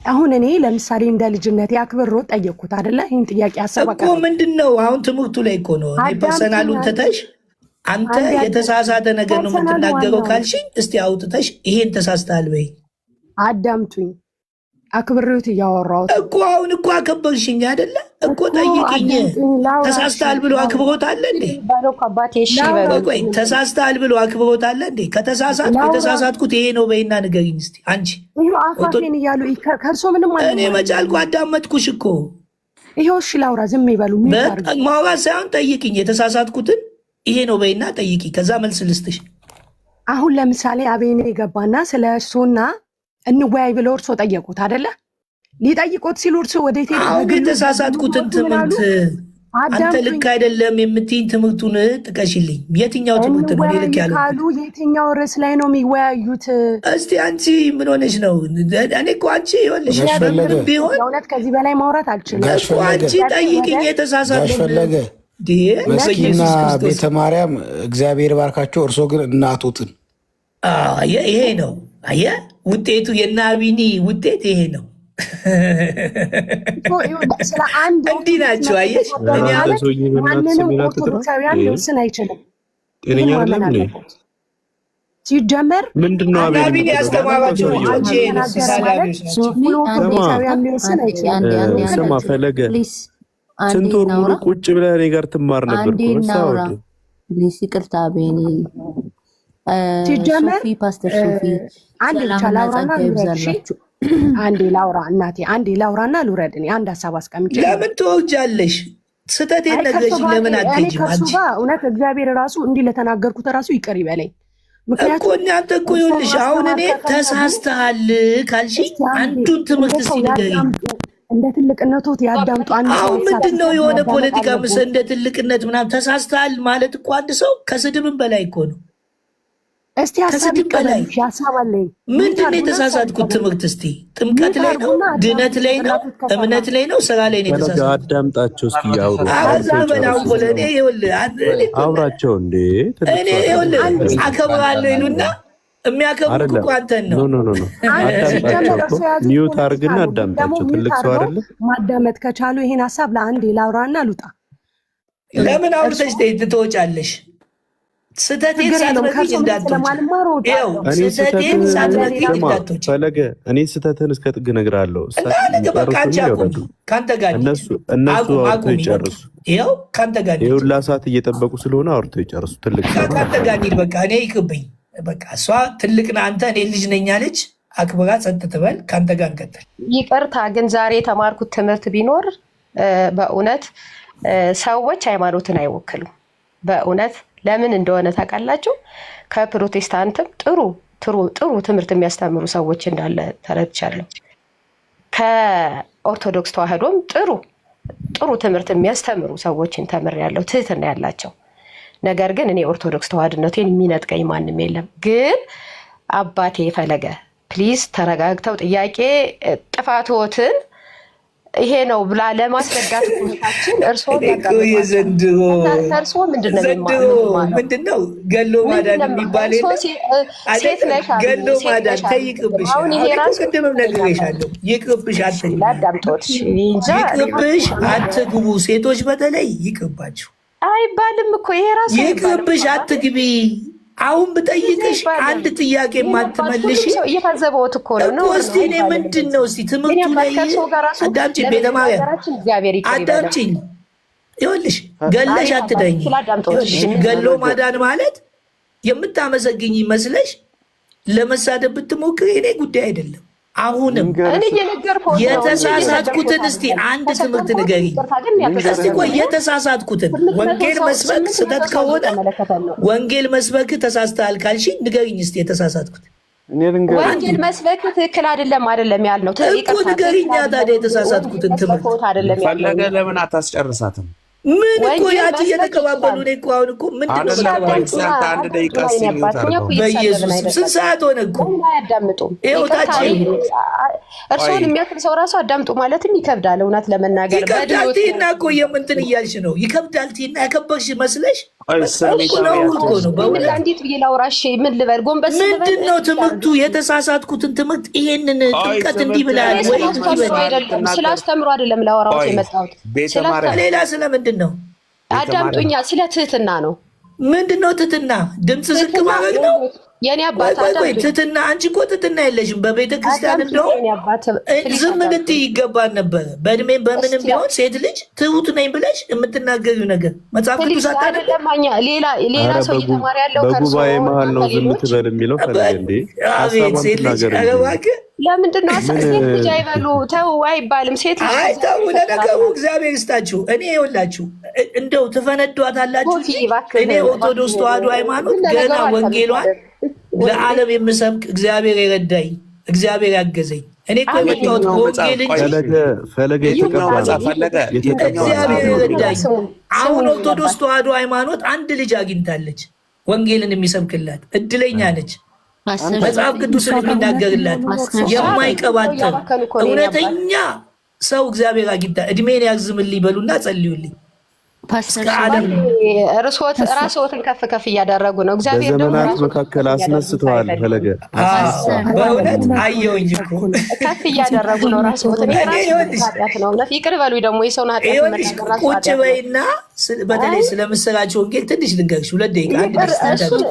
አሁን እኔ ለምሳሌ እንደ ልጅነት ያክብሮ ጠየቅኩት አይደለ? ይሄን ጥያቄ አሰባቀ እኮ ምንድነው አሁን ትምህርቱ ላይ እኮ ነው። እኔ ፐርሰናሉን ተተሽ አንተ የተሳሳተ ነገር ነው የምትናገረው ካልሽኝ እስቲ አውጥተሽ ይሄን ተሳስተሃል በይ። አዳምጡኝ። አክብሬት እያወራሁት እኮ አሁን እኮ አከበርሽኝ አይደለ? እኮ ጠይቅኝ። ተሳስተሃል ብሎ አክብሮት አለ እንዴ? ቆይ ተሳስተሃል ብሎ አክብሮት አለ እንዴ? ከተሳሳትኩ የተሳሳትኩት ይሄ ነው በይና ንገሪኝ እስቲ አንቺ። አፋፌን እያሉ ከእርሶ ምንም እኔ መቻልኩ አዳመጥኩሽ እኮ። ይሄው እሺ ላውራ፣ ዝም ይበሉ። ማውራት ሳይሆን ጠይቅኝ። የተሳሳትኩትን ይሄ ነው በይና ጠይቂ፣ ከዛ መልስ ልስጥሽ። አሁን ለምሳሌ አቤኔ የገባና ስለ እርሶና እንወያይ ብለው እርሶ ጠየቁት አይደለ? ሊጠይቁት ሲሉ እርሶ ወዴት ሄዱ? አሁን የተሳሳትኩትን ትምህርት አንተ ልክ አይደለም የምትይኝ ትምህርቱን ጥቀሽልኝ። የትኛው ትምህርት ነው ልክ ያለው? ካሉ የትኛው ርዕስ ላይ ነው የሚወያዩት? እስቲ አንቺ ምን ሆነሽ ነው? እኔ እኮ አንቺ ይኸውልሽ ቢሆን እውነት ከዚህ በላይ ማውራት አልችልም እኮ። አንቺ ጠይቅኝ የተሳሳትኩት መሲና ቤተ ማርያም እግዚአብሔር ባርካቸው። እርሶ ግን እናቶትን ይሄ ነው አየህ፣ ውጤቱ የእነ አቢኒ ውጤት ይሄ ነው። እንዲህ ናቸው አየሽ። ማንንም ኦርቶዶክሳውያን ሊወስን አይችልም። ሲጀመር ምንድነው አቢኒ ያስተማራቸው አንቺ ኦርቶዶክሳውያን ሊወስን አይችልም። ስማ ፈለገ ስንት ወር ሙሉ ቁጭ ብለህ እኔ ጋር ትማር ነበር። ይቅርታ ቤኒ ሲጀመር ፓስተር ሶፊ አንዴ ላውራ እናቴ፣ አንዴ ላውራና ልውረድ። እኔ አንድ ሀሳብ አስቀምጬ ለምን ትወጃለሽ? ስተቴን ነገርሽኝ ለምን አትሄጂም አንቺ? እውነት እግዚአብሔር ራሱ እንዲህ ለተናገርኩት ራሱ ይቅር ይበለኝ። እኮ እናንተ እኮ ይኸውልሽ አሁን እኔ ተሳስተሃል ካልሽኝ አንዱን ትምህርት እስኪ ንገሪኝ። እንደ ትልቅነቶት ያዳምጡ። አሁን ምንድነው የሆነ ፖለቲካ ምስ እንደ ትልቅነት ምናምን ተሳስተሃል ማለት እኮ አንድ ሰው ከስድብም በላይ እኮ ነው። እስቲ ሀሳብ ይቀበል ያሳባለኝ። ምንድነው የተሳሳትኩት ትምህርት? እስቲ ጥምቀት ላይ ነው? ድነት ላይ ነው? እምነት ላይ ነው? ስራ ላይ ነው የተሳሳትኩት? አዳምጣቸው እስኪ ያውሩ። አውራቸው እንዴ። እኔ ይኸውልህ አከብራለሁ ይሉና የሚያከብሩት እኮ አንተን ነው። ሚዩት አድርግና አዳምጣቸው። ትልቅ ሰው አይደለም። ማዳመጥ ከቻሉ ይሄን ሀሳብ ለአንዴ ላውራና ልውጣ። ለምን አውርተሽ ትወጫለሽ? ስተቴን ሳትነግሪኝ እንዳትወጪ። ፈለገ እኔ ስተትን እስከ ጥግ እነግርሃለሁ። ከአንተ ጋር እነሱ አውርተው ይጨርሱ። ይኸው ከአንተ ጋር ሁላ ሰዓት እየጠበቁ ስለሆነ አውርተው ይጨርሱ። ትልቅ ከአንተ ጋር እንሂድ። በቃ እኔ ይቅብኝ። በቃ እሷ ትልቅ ነህ አንተ፣ እኔ ልጅ ነኝ አለች። አክብራ ጸጥ ትበል። ከአንተ ጋር እንቀጥል። ይቅርታ ግን ዛሬ የተማርኩት ትምህርት ቢኖር በእውነት ሰዎች ሃይማኖትን አይወክሉም። በእውነት ለምን እንደሆነ ታውቃላችሁ? ከፕሮቴስታንትም ጥሩ ትምህርት የሚያስተምሩ ሰዎች እንዳለ ተረድቻለሁ። ከኦርቶዶክስ ተዋህዶም ጥሩ ትምህርት የሚያስተምሩ ሰዎችን ተምሬያለሁ፣ ትህትና ያላቸው። ነገር ግን እኔ ኦርቶዶክስ ተዋህድነቴን የሚነጥቀኝ ማንም የለም። ግን አባቴ ፈለገ ፕሊዝ ተረጋግተው ጥያቄ ጥፋትዎትን ይሄ ነው ብላ ለማስረዳት ሁኔታችን እርስዎ ምንድነው ገሎ ማዳን የሚባል ሴት ነሽ ገሎ ማዳን ተይቅብሽ። ቅድምም ነግሬሻለሁ። ይቅብሽ ይቅብሽ አትግቡ። ሴቶች በተለይ ይቅባችሁ አይባልም እኮ ይሄ ራሱ ይቅብሽ አትግቢ። አሁን ብጠይቅሽ አንድ ጥያቄ ማትመልሽ እየታዘበውት እኮ ነው። እስቲ እኔ ምንድን ነው እስቲ ትምህርቱ ላይ አዳምጪኝ፣ ቤተ ማርያም አዳምጪኝ። ይኸውልሽ ገለሽ አትደኝ። ገሎ ማዳን ማለት የምታመሰግኝ ይመስለሽ ለመሳደብ ብትሞክር የኔ ጉዳይ አይደለም። አሁንም የተሳሳትኩትን እስቲ አንድ ትምህርት ንገሪኝ እስቲ። ቆይ የተሳሳትኩትን ወንጌል መስበክ ስህተት ከሆነ ወንጌል መስበክ ተሳስተሃል ካልሽኝ ንገሪኝ እስቲ የተሳሳትኩት። ወንጌል መስበክ ትክክል አይደለም ያልነው እኮ ንገሪኛ ታዲያ የተሳሳትኩትን ትምህርት። ፈለገ ለምን አታስጨርሳትም? ምን እኮ ያቺ እየተቀባበሉ እኔ እኮ አሁን እኮ ምንድነው በኢየሱስ ስንት ሰዓት ሆነ እኮ አያዳምጡም። እርስዎን የሚያክል ሰው ራሱ አዳምጡ ማለትም ይከብዳል። እውነት ለመናገር ይከብዳል። ቲና እኮ የምንትን እያልሽ ነው። ይከብዳል ቲና ያከበርሽ መስለሽ እንዴት ብዬ ላውራሽ? ምን ልበል? ጎንበስ ልበል? ምንድን ነው ትምህርቱ? የተሳሳትኩትን ትምህርት ይሄንን ጥምቀት እንዲህ ብላል ወይ? ስለ አስተምሮ አይደለም ላወራሁት የመጣሁት። ሌላ ስለምንድን ነው? አዳምጡኛ። ስለ ትህትና ነው። ምንድን ነው ትህትና? ድምፅ ዝቅ ማድረግ ነው? የኔ አባት ትህትና። አንቺ እኮ ትህትና የለሽም። በቤተ ክርስቲያን እንደው ዝም ልትይ ይገባን ነበረ። በእድሜም በምንም ቢሆን ሴት ልጅ ትሁት ነኝ ብለሽ የምትናገሪው ነገር መጽሐፍ ቅዱስ አይደለም። ሌላ ሰው እየተማረ ያለው በጉባኤ መሀል ነው ዝም ትበል የሚለው ፈለገ እንዴ? ሴት ልጅ እባክህ ለምንድን ነው ሴት ልጅ አይበሉ? ተው አይባልም። ሴት ልጅ አይተው። ለነገሩ እግዚአብሔር ይስጣችሁ። እኔ ይኸውላችሁ እንደው ትፈነዷታላችሁ። እኔ ኦርቶዶክስ ተዋሕዶ ሃይማኖት ገና ወንጌሏን ለዓለም የምሰብክ እግዚአብሔር የረዳኝ እግዚአብሔር ያገዘኝ። እኔ እኮ የመጣሁት ወንጌል እንጂ ፈለገ እግዚአብሔር የረዳኝ። አሁን ኦርቶዶክስ ተዋሕዶ ሃይማኖት አንድ ልጅ አግኝታለች፣ ወንጌልን የሚሰብክላት እድለኛ ነች። መጽሐፍ ቅዱስን የሚናገርላት የማይቀባጠር እውነተኛ ሰው እግዚአብሔር አግኝታ እድሜን ያርዝምልኝ በሉና ጸልዩልኝ። ራስዎትን ከፍ ከፍ እያደረጉ ነው። እግዚአብሔር በዘመናት መካከል አስነስተዋል። ፈለገ በእውነት አየሁኝ እኮ ከፍ እያደረጉ ነው ራስዎትን። ነው ይቅር በሉ ደግሞ የሰውን ኃጢአት ቁጭ በይና በተለይ ስለምስራቸው ወንጌል ትንሽ ልንገርሽ። 2 ደቂቃ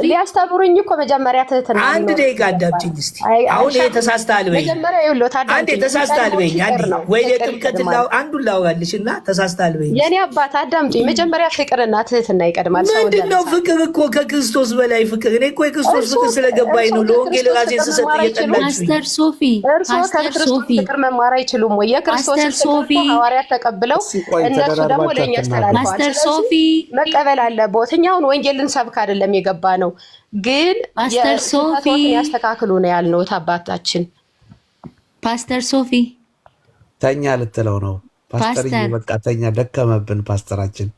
ሊያስተምሩኝ እኮ መጀመሪያ ትህትና 1 ደቂቃ አዳምጪኝ እስኪ። አሁን ተሳስተሃል በይኝ። አንዴ ተሳስተሃል በይኝ። ወይ የጥምቀት አንዱን ላውራልሽ እና ተሳስተሃል በይኝ። የኔ አባት አዳምጪኝ። መጀመሪያ ፍቅርና ትህትና ይቀድማል። ምንድን ነው ፍቅር? እኮ ከክርስቶስ በላይ ፍቅር። እኔ እኮ የክርስቶስ ፍቅር ስለገባኝ ነው ለወንጌል ራሴን ስሰጥ እየጠላችሁኝ። ፓስተር ሶፊ ፍቅር መማር አይችሉም ወይ? የክርስቶስን ፍቅር ሐዋርያት ተቀብለው እነሱ ደግሞ ለእኛ ያስተላልፋል። ሶፊ መቀበል አለበት። እኛውን ወንጌልን ሰብክ አይደለም የገባ ነው፣ ግን ፓስተር ሶፊ ያስተካክሉ ነው ያልነው አባታችን። ፓስተር ሶፊ ተኛ ልትለው ነው። ፓስተር በቃ ተኛ፣ ደከመብን ፓስተራችን።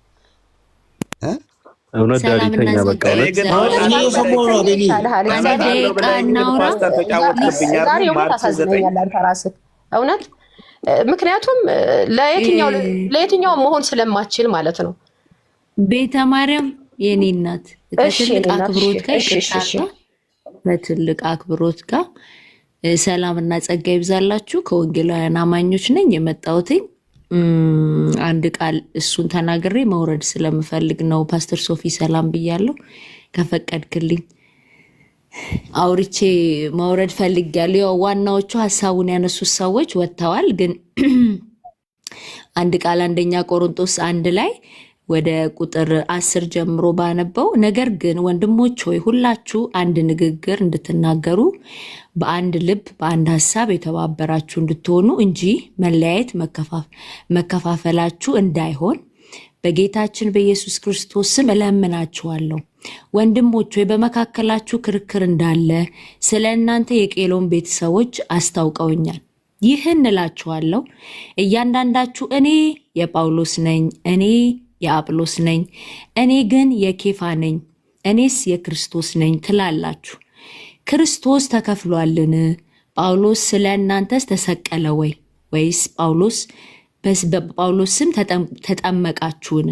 እውነት ዳሪተኛ በቃ እውነት ምክንያቱም ለየትኛው መሆን ስለማችል ማለት ነው። ቤተ ማርያም የኔ እናት ከትልቅ አክብሮት ጋር ይቅርታ፣ በትልቅ አክብሮት ጋር ሰላምና ጸጋ ይብዛላችሁ። ከወንጌላውያን አማኞች ነኝ የመጣሁትኝ። አንድ ቃል እሱን ተናግሬ መውረድ ስለምፈልግ ነው። ፓስተር ሶፊ ሰላም ብያለሁ። ከፈቀድክልኝ አውርቼ መውረድ ፈልጊያለሁ። ያው ዋናዎቹ ሀሳቡን ያነሱት ሰዎች ወጥተዋል። ግን አንድ ቃል 1ኛ ቆሮንቶስ 1 ላይ ወደ ቁጥር 10 ጀምሮ ባነበው፣ ነገር ግን ወንድሞች ሆይ ሁላችሁ አንድ ንግግር እንድትናገሩ በአንድ ልብ በአንድ ሀሳብ የተባበራችሁ እንድትሆኑ እንጂ መለያየት መከፋፈላችሁ እንዳይሆን በጌታችን በኢየሱስ ክርስቶስ ስም እለምናችኋለሁ። ወንድሞች ሆይ በመካከላችሁ ክርክር እንዳለ ስለ እናንተ የቄሎን ቤተሰቦች አስታውቀውኛል። ይህን እላችኋለሁ፣ እያንዳንዳችሁ እኔ የጳውሎስ ነኝ፣ እኔ የአጵሎስ ነኝ፣ እኔ ግን የኬፋ ነኝ፣ እኔስ የክርስቶስ ነኝ ትላላችሁ። ክርስቶስ ተከፍሏልን? ጳውሎስ ስለ እናንተስ ተሰቀለ ወይ? ወይስ በጳውሎስ ስም ተጠመቃችሁን?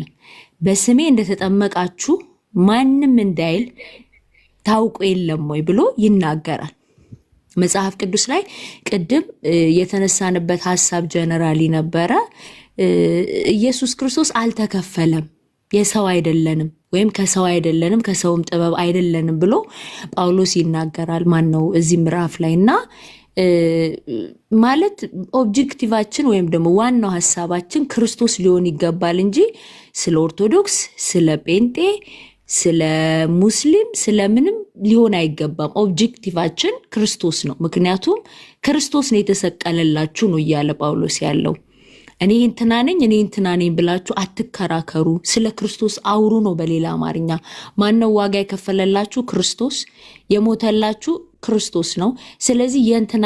በስሜ እንደተጠመቃችሁ ማንም እንዳይል ታውቁ የለም ወይ ብሎ ይናገራል መጽሐፍ ቅዱስ ላይ። ቅድም የተነሳንበት ሀሳብ ጀነራሊ ነበረ። ኢየሱስ ክርስቶስ አልተከፈለም፣ የሰው አይደለንም ወይም ከሰው አይደለንም ከሰውም ጥበብ አይደለንም ብሎ ጳውሎስ ይናገራል። ማን ነው እዚህ ምዕራፍ ላይ እና ማለት ኦብጀክቲቫችን ወይም ደግሞ ዋናው ሀሳባችን ክርስቶስ ሊሆን ይገባል እንጂ ስለ ኦርቶዶክስ፣ ስለ ጴንጤ፣ ስለ ሙስሊም፣ ስለምንም ሊሆን አይገባም። ኦብጀክቲቫችን ክርስቶስ ነው። ምክንያቱም ክርስቶስ ነው የተሰቀለላችሁ ነው እያለ ጳውሎስ ያለው። እኔ እንትና ነኝ እኔ እንትና ነኝ ብላችሁ አትከራከሩ፣ ስለ ክርስቶስ አውሩ ነው። በሌላ አማርኛ ማነው ዋጋ የከፈለላችሁ? ክርስቶስ። የሞተላችሁ ክርስቶስ ነው። ስለዚህ የእንትና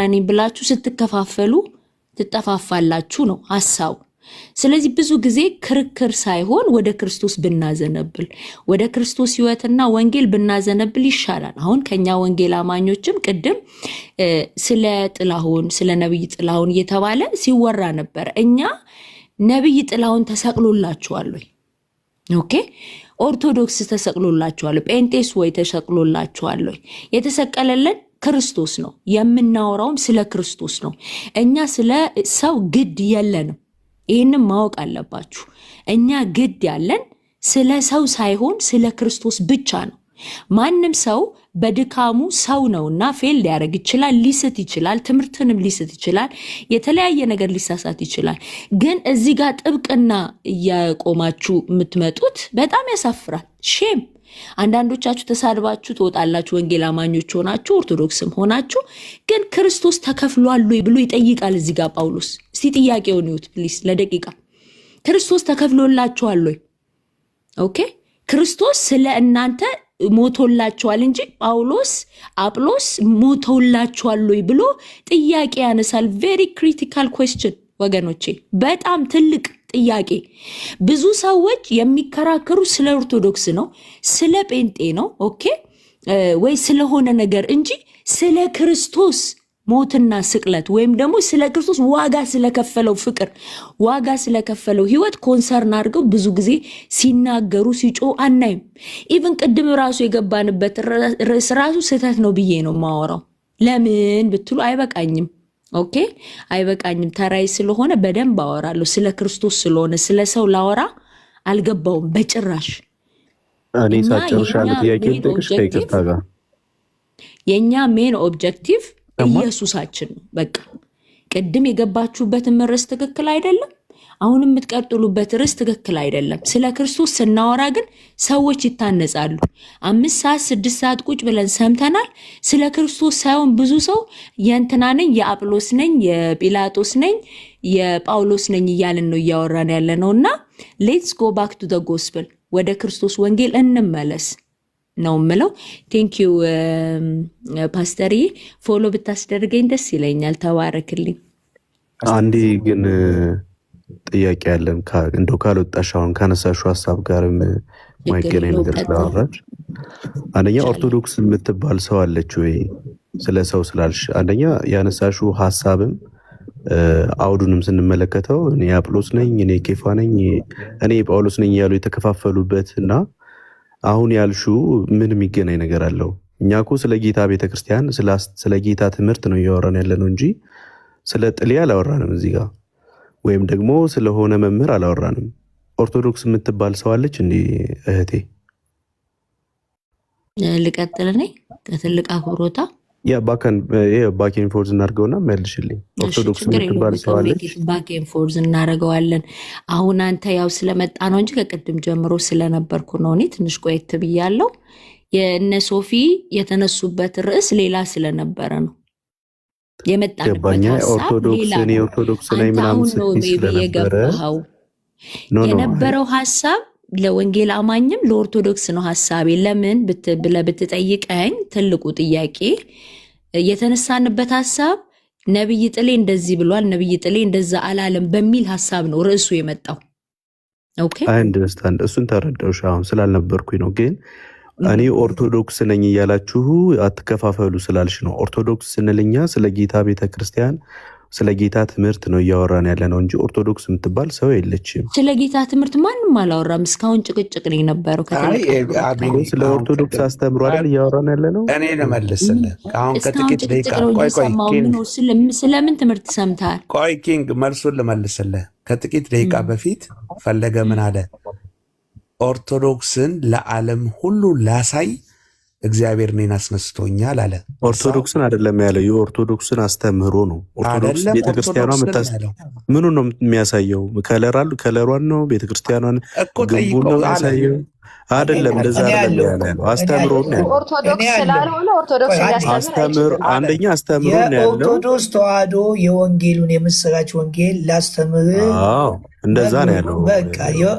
ነኝ ብላችሁ ስትከፋፈሉ ትጠፋፋላችሁ ነው ሐሳቡ። ስለዚህ ብዙ ጊዜ ክርክር ሳይሆን ወደ ክርስቶስ ብናዘነብል፣ ወደ ክርስቶስ ሕይወትና ወንጌል ብናዘነብል ይሻላል። አሁን ከኛ ወንጌል አማኞችም ቅድም ስለ ጥላሁን ስለ ነብይ ጥላሁን እየተባለ ሲወራ ነበር። እኛ ነብይ ጥላሁን ተሰቅሎላችኋል ወይ? ኦኬ ኦርቶዶክስ ተሰቅሎላችኋል፣ ጴንጤስ ወይ ተሰቅሎላችኋል? የተሰቀለልን ክርስቶስ ነው። የምናወራውም ስለ ክርስቶስ ነው። እኛ ስለ ሰው ግድ የለንም። ይህንም ማወቅ አለባችሁ። እኛ ግድ ያለን ስለ ሰው ሳይሆን ስለ ክርስቶስ ብቻ ነው። ማንም ሰው በድካሙ ሰው ነውና ፌል ሊያደርግ ይችላል፣ ሊስት ይችላል፣ ትምህርትንም ሊስት ይችላል፣ የተለያየ ነገር ሊሳሳት ይችላል። ግን እዚህ ጋር ጥብቅና እያቆማችሁ የምትመጡት በጣም ያሳፍራል። ሼም። አንዳንዶቻችሁ ተሳድባችሁ ትወጣላችሁ፣ ወንጌል አማኞች ሆናችሁ ኦርቶዶክስም ሆናችሁ። ግን ክርስቶስ ተከፍሏል ብሎ ይጠይቃል እዚህ ጋር ጳውሎስ። እስቲ ጥያቄውን ይዩት ፕሊስ ለደቂቃ። ክርስቶስ ተከፍሎላችኋል ወይ? ኦኬ ክርስቶስ ስለ እናንተ ሞቶላችኋል እንጂ ጳውሎስ አጵሎስ ሞቶላችኋል ወይ ብሎ ጥያቄ ያነሳል። ቬሪ ክሪቲካል ኩዌስችን ወገኖቼ፣ በጣም ትልቅ ጥያቄ። ብዙ ሰዎች የሚከራከሩ ስለ ኦርቶዶክስ ነው፣ ስለ ጴንጤ ነው፣ ኦኬ ወይ ስለሆነ ነገር እንጂ ስለ ክርስቶስ ሞትና ስቅለት ወይም ደግሞ ስለ ክርስቶስ ዋጋ ስለከፈለው ፍቅር፣ ዋጋ ስለከፈለው ህይወት ኮንሰርን አድርገው ብዙ ጊዜ ሲናገሩ ሲጮ አናይም። ኢቭን ቅድም ራሱ የገባንበት ርዕስ ራሱ ስህተት ነው ብዬ ነው ማወራው። ለምን ብትሉ አይበቃኝም። ኦኬ አይበቃኝም። ተራይ ስለሆነ በደንብ አወራለሁ። ስለ ክርስቶስ ስለሆነ ስለ ሰው ላወራ አልገባውም በጭራሽ። እኔ ሳጨርሻለ ጥያቄ ልጠይቅሽ ከይቅርታ ጋር የኛ ሜን ኦብጀክቲቭ ኢየሱሳችን ነው። በቃ ቅድም የገባችሁበትን ርዕስ ትክክል አይደለም። አሁን የምትቀጥሉበት ርዕስ ትክክል አይደለም። ስለ ክርስቶስ ስናወራ ግን ሰዎች ይታነጻሉ። 5 ሰዓት 6 ሰዓት ቁጭ ብለን ሰምተናል። ስለ ክርስቶስ ሳይሆን ብዙ ሰው የእንትና ነኝ፣ የአጵሎስ ነኝ፣ የጲላጦስ ነኝ፣ የጳውሎስ ነኝ እያልን ነው እያወራን ያለ ነው። እና ሌትስ ጎ ባክ ቱ ዘ ጎስፕል፣ ወደ ክርስቶስ ወንጌል እንመለስ ነው ምለው። ቴንክ ዩ ፓስተርዬ፣ ፎሎ ብታስደርገኝ ደስ ይለኛል። ተባረክልኝ። አንዴ ግን ጥያቄ ያለን እንደው ካልወጣሽ አሁን ካነሳሹ ሀሳብ ጋርም ማይገናኝ ነገር ስላወራች፣ አንደኛ ኦርቶዶክስ የምትባል ሰው አለች ወይ ስለ ሰው ስላልሽ፣ አንደኛ ያነሳሹ ሀሳብም አውዱንም ስንመለከተው እኔ አጵሎስ ነኝ፣ እኔ ኬፋ ነኝ፣ እኔ ጳውሎስ ነኝ ያሉ የተከፋፈሉበት እና አሁን ያልሹ ምን የሚገናኝ ነገር አለው? እኛ እኮ ስለ ጌታ ቤተክርስቲያን ስለ ጌታ ትምህርት ነው እያወራን ያለ ነው እንጂ ስለ ጥሌ አላወራንም እዚህ ጋር፣ ወይም ደግሞ ስለሆነ መምህር አላወራንም። ኦርቶዶክስ የምትባል ሰው አለች እንዴ እህቴ? ልቀጥል እኔ ከትልቅ አክብሮታ ባኬን ፎርዝ እናድርገውና መልሽልኝ። ኦርቶዶክስ የምትባል ሰው አለች? ባኬን ፎርዝ እናደርገዋለን። አሁን አንተ ያው ስለመጣ ነው እንጂ ከቅድም ጀምሮ ስለነበርኩ ነው። እኔ ትንሽ ቆየት ብያለሁ። የእነ ሶፊ የተነሱበት ርዕስ ሌላ ስለነበረ ነው የመጣንበት ሀሳብ ሌላ ነው። አንተ አሁን ነው ሜቢ የገባኸው። የነበረው ሀሳብ ለወንጌል አማኝም ለኦርቶዶክስ ነው ሀሳቤ። ለምን ብለህ ብትጠይቀኝ ትልቁ ጥያቄ የተነሳንበት ሀሳብ ነብይ ጥሌ እንደዚህ ብሏል፣ ነብይ ጥሌ እንደዛ አላለም በሚል ሀሳብ ነው ርዕሱ የመጣው። ኦኬ አንደርስታንድ፣ እሱን ተረዳሁሽ። አሁን ስላልነበርኩኝ ነው። ግን እኔ ኦርቶዶክስ ነኝ እያላችሁ አትከፋፈሉ ስላልሽ ነው። ኦርቶዶክስ ስንልኛ ስለ ጌታ ቤተክርስቲያን ስለ ጌታ ትምህርት ነው እያወራን ያለ ነው እንጂ ኦርቶዶክስ የምትባል ሰው የለችም። ስለ ጌታ ትምህርት ማንም አላወራም። እስካሁን ጭቅጭቅ ነው የነበረው። ስለ ኦርቶዶክስ አስተምሮ አይደል እያወራን ያለ ነው። እኔ ልመልስልህ አሁን ከጥቂት ደቂቃ ስለምን ትምህርት ሰምተሃል? ቆይ ኪንግ መልሱን ልመልስልህ። ከጥቂት ደቂቃ በፊት ፈለገ ምን አለ? ኦርቶዶክስን ለዓለም ሁሉ ላሳይ እግዚአብሔር እኔን አስነስቶኛል አለ። ኦርቶዶክስን አይደለም ያለው፣ የኦርቶዶክስን አስተምህሮ ነው። ኦርቶዶክስ ቤተክርስቲያኗ ምኑ ነው የሚያሳየው? ከለሯን ነው ቤተክርስቲያኗን ግንቡን ነው የሚያሳየው? አይደለም፣ እንደዛ አይደለም ያለው። አስተምህሮ ነው። ኦርቶዶክስ ስላልሆነ ኦርቶዶክስ አስተምህሮ አንደኛ አስተምህሮ ነው ያለው። ኦርቶዶክስ ተዋህዶ የወንጌሉን የምስራች ወንጌል ላስተምር፣ እንደዛ ነው ያለው። በቃ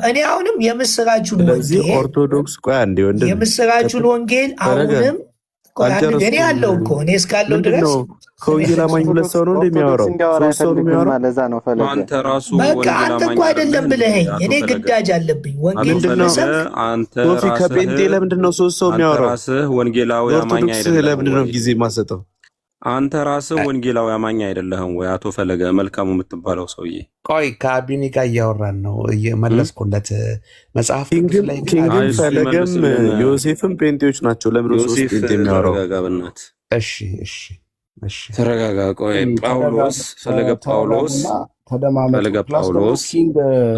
እኔ አሁንም የምስራቹን ወንጌል ኦርቶዶክስ ቆይ አንዴ ወንድ የምስራቹን ወንጌል አሁንም እኔ ያለው እኮ እኔ እስካለው ድረስ ከወንጌል አማኝ ሁለት ሰው ነው እንደሚያወራው፣ ሶስት ሰው ነው የሚያወራው። አንተ ራሱ በቃ አንተ እኮ አይደለም ብለኸኝ፣ እኔ ግዳጅ አለብኝ ወንጌል ለመስበክ። አንተ ከጴንጤ ለምንድን ነው ሶስት ሰው የሚያወራው? ራስህ ወንጌላዊ አማኝ አይደለም። ለምንድን ነው ጊዜ ማሰጠው? አንተ ራስህ ወንጌላዊ አማኝ አይደለህም ወይ? አቶ ፈለገ መልካሙ የምትባለው ሰውዬ። ቆይ ከአቢኒ ጋር እያወራን ነው፣ እየመለስኩለት መጽሐፍ ቅዱስ ላይ ኪንግም ፈለገም ዮሴፍም ጴንጤዎች ናቸው። ለምን ሶስት ጴንጤ የሚያወራው? እሺ ተረጋጋ። ቆይ ጳውሎስ ፈለገ ጳውሎስ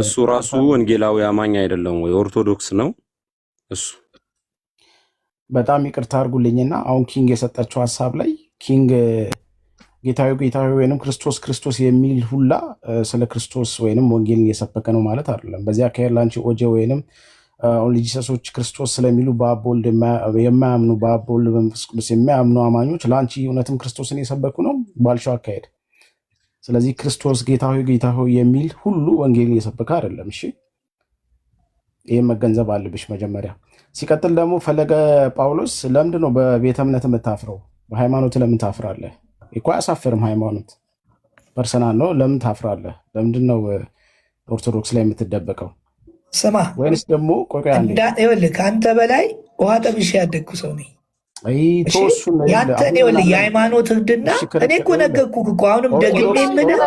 እሱ ራሱ ወንጌላዊ አማኝ አይደለም ወይ? ኦርቶዶክስ ነው እሱ። በጣም ይቅርታ አድርጉልኝና አሁን ኪንግ የሰጠችው ሀሳብ ላይ ኪንግ ጌታዊ ወይንም ክርስቶስ የሚል ሁላ ስለ ክርስቶስ ወይንም ወንጌልን እየሰበከ ነው ማለት አይደለም። በዚህ አካሄድ ላንቺ ኦጄ ወይንም ኦንሊ ጂሰሶች ክርስቶስ ስለሚሉ በአብ በወልድ የማያምኑ በአብ በወልድ በመንፈስ ቅዱስ የሚያምኑ አማኞች ለአንቺ እውነትም ክርስቶስን እየሰበኩ ነው ባልሻው አካሄድ። ስለዚህ ክርስቶስ ጌታዊ የሚል ሁሉ ወንጌልን እየሰበከ አይደለም። እሺ ይህም መገንዘብ አለብሽ መጀመሪያ። ሲቀጥል ደግሞ ፈለገ ጳውሎስ ለምንድን ነው በቤተ እምነት የምታፍረው? በሃይማኖት ለምን ታፍራለህ? እኮ አያሳፍርም። ሃይማኖት ፐርሰናል ነው። ለምን ታፍራለህ? ለምንድን ነው ኦርቶዶክስ ላይ የምትደበቀው? ስማ፣ ወይንስ ደግሞ ቆይ ይኸውልህ ከአንተ በላይ ውሃ ጠብሼ ያደግኩ ሰው ነኝ። ያንተን ይኸውልህ የሃይማኖት እርድና እኔ እኮ ነገርኩህ እኮ አሁንም ደግሜ የምልህ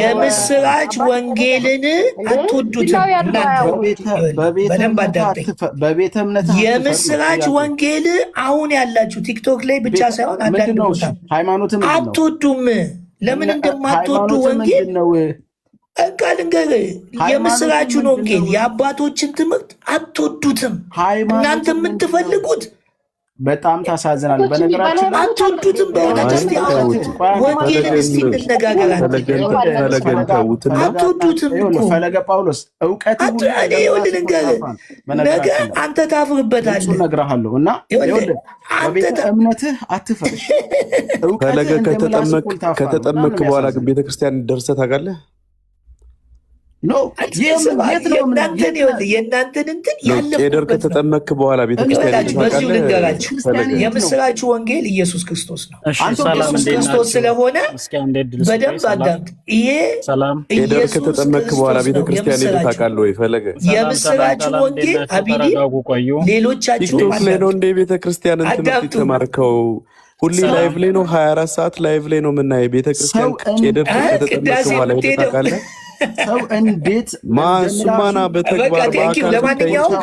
የምስራች ወንጌልን አትወዱትም እናንተ። በደንብ አዳምጠኝ። የምስራች ወንጌል አሁን ያላችሁ ቲክቶክ ላይ ብቻ ሳይሆን አንዳንድ ቦታ አትወዱም። ለምን እንደማትወዱ ወንጌል እንካ ልንገርህ። የምስራቹን ወንጌል የአባቶችን ትምህርት አትወዱትም። እናንተ የምትፈልጉት በጣም ታሳዝናል። በነገራችን አትወዱትም። በእውነት እስቲ ወንጌልን እስቲ እንነጋገር። አትወዱትም እኮ ፈለገ ጳውሎስ እውቀት እኔ ይኸውልህ ልንገርህ፣ ነገ አንተ ታፍርበታለህ። እነግርሃለሁ እና እምነትህ አትፈርሽ። ፈለገ ከተጠመቅ በኋላ ግን ቤተክርስቲያን ደርሰህ ታውቃለህ? የእናንተን እንትን ቄደር ከተጠመክ በኋላ ቤተክርስቲያን ልንገራችሁ፣ የምስራቹ ወንጌል ኢየሱስ ክርስቶስ ነው። ኢየሱስ ክርስቶስ ስለሆነ በደንብ አዳምጥ። ይሄ ቄደር ከተጠመክ በኋላ ቤተክርስቲያን ሄደህ ታውቃለህ ወይ? ፈለገ የምስራቹ ወንጌል አቢኒ ሌሎቻችሁ ቲክቶክ ላይ ነው እንደ ቤተክርስቲያን ትምህርት የተማርከው? ሁሌ ላይቭ ላይ ነው፣ 24 ሰዓት ላይቭ ላይ ነው የምናየው። ቤተክርስቲያን ቄደር ከተጠመክ በኋላ ሄደህ ታውቃለህ? ሰው እንዴት ማሱማና በተግባር ለማንኛውም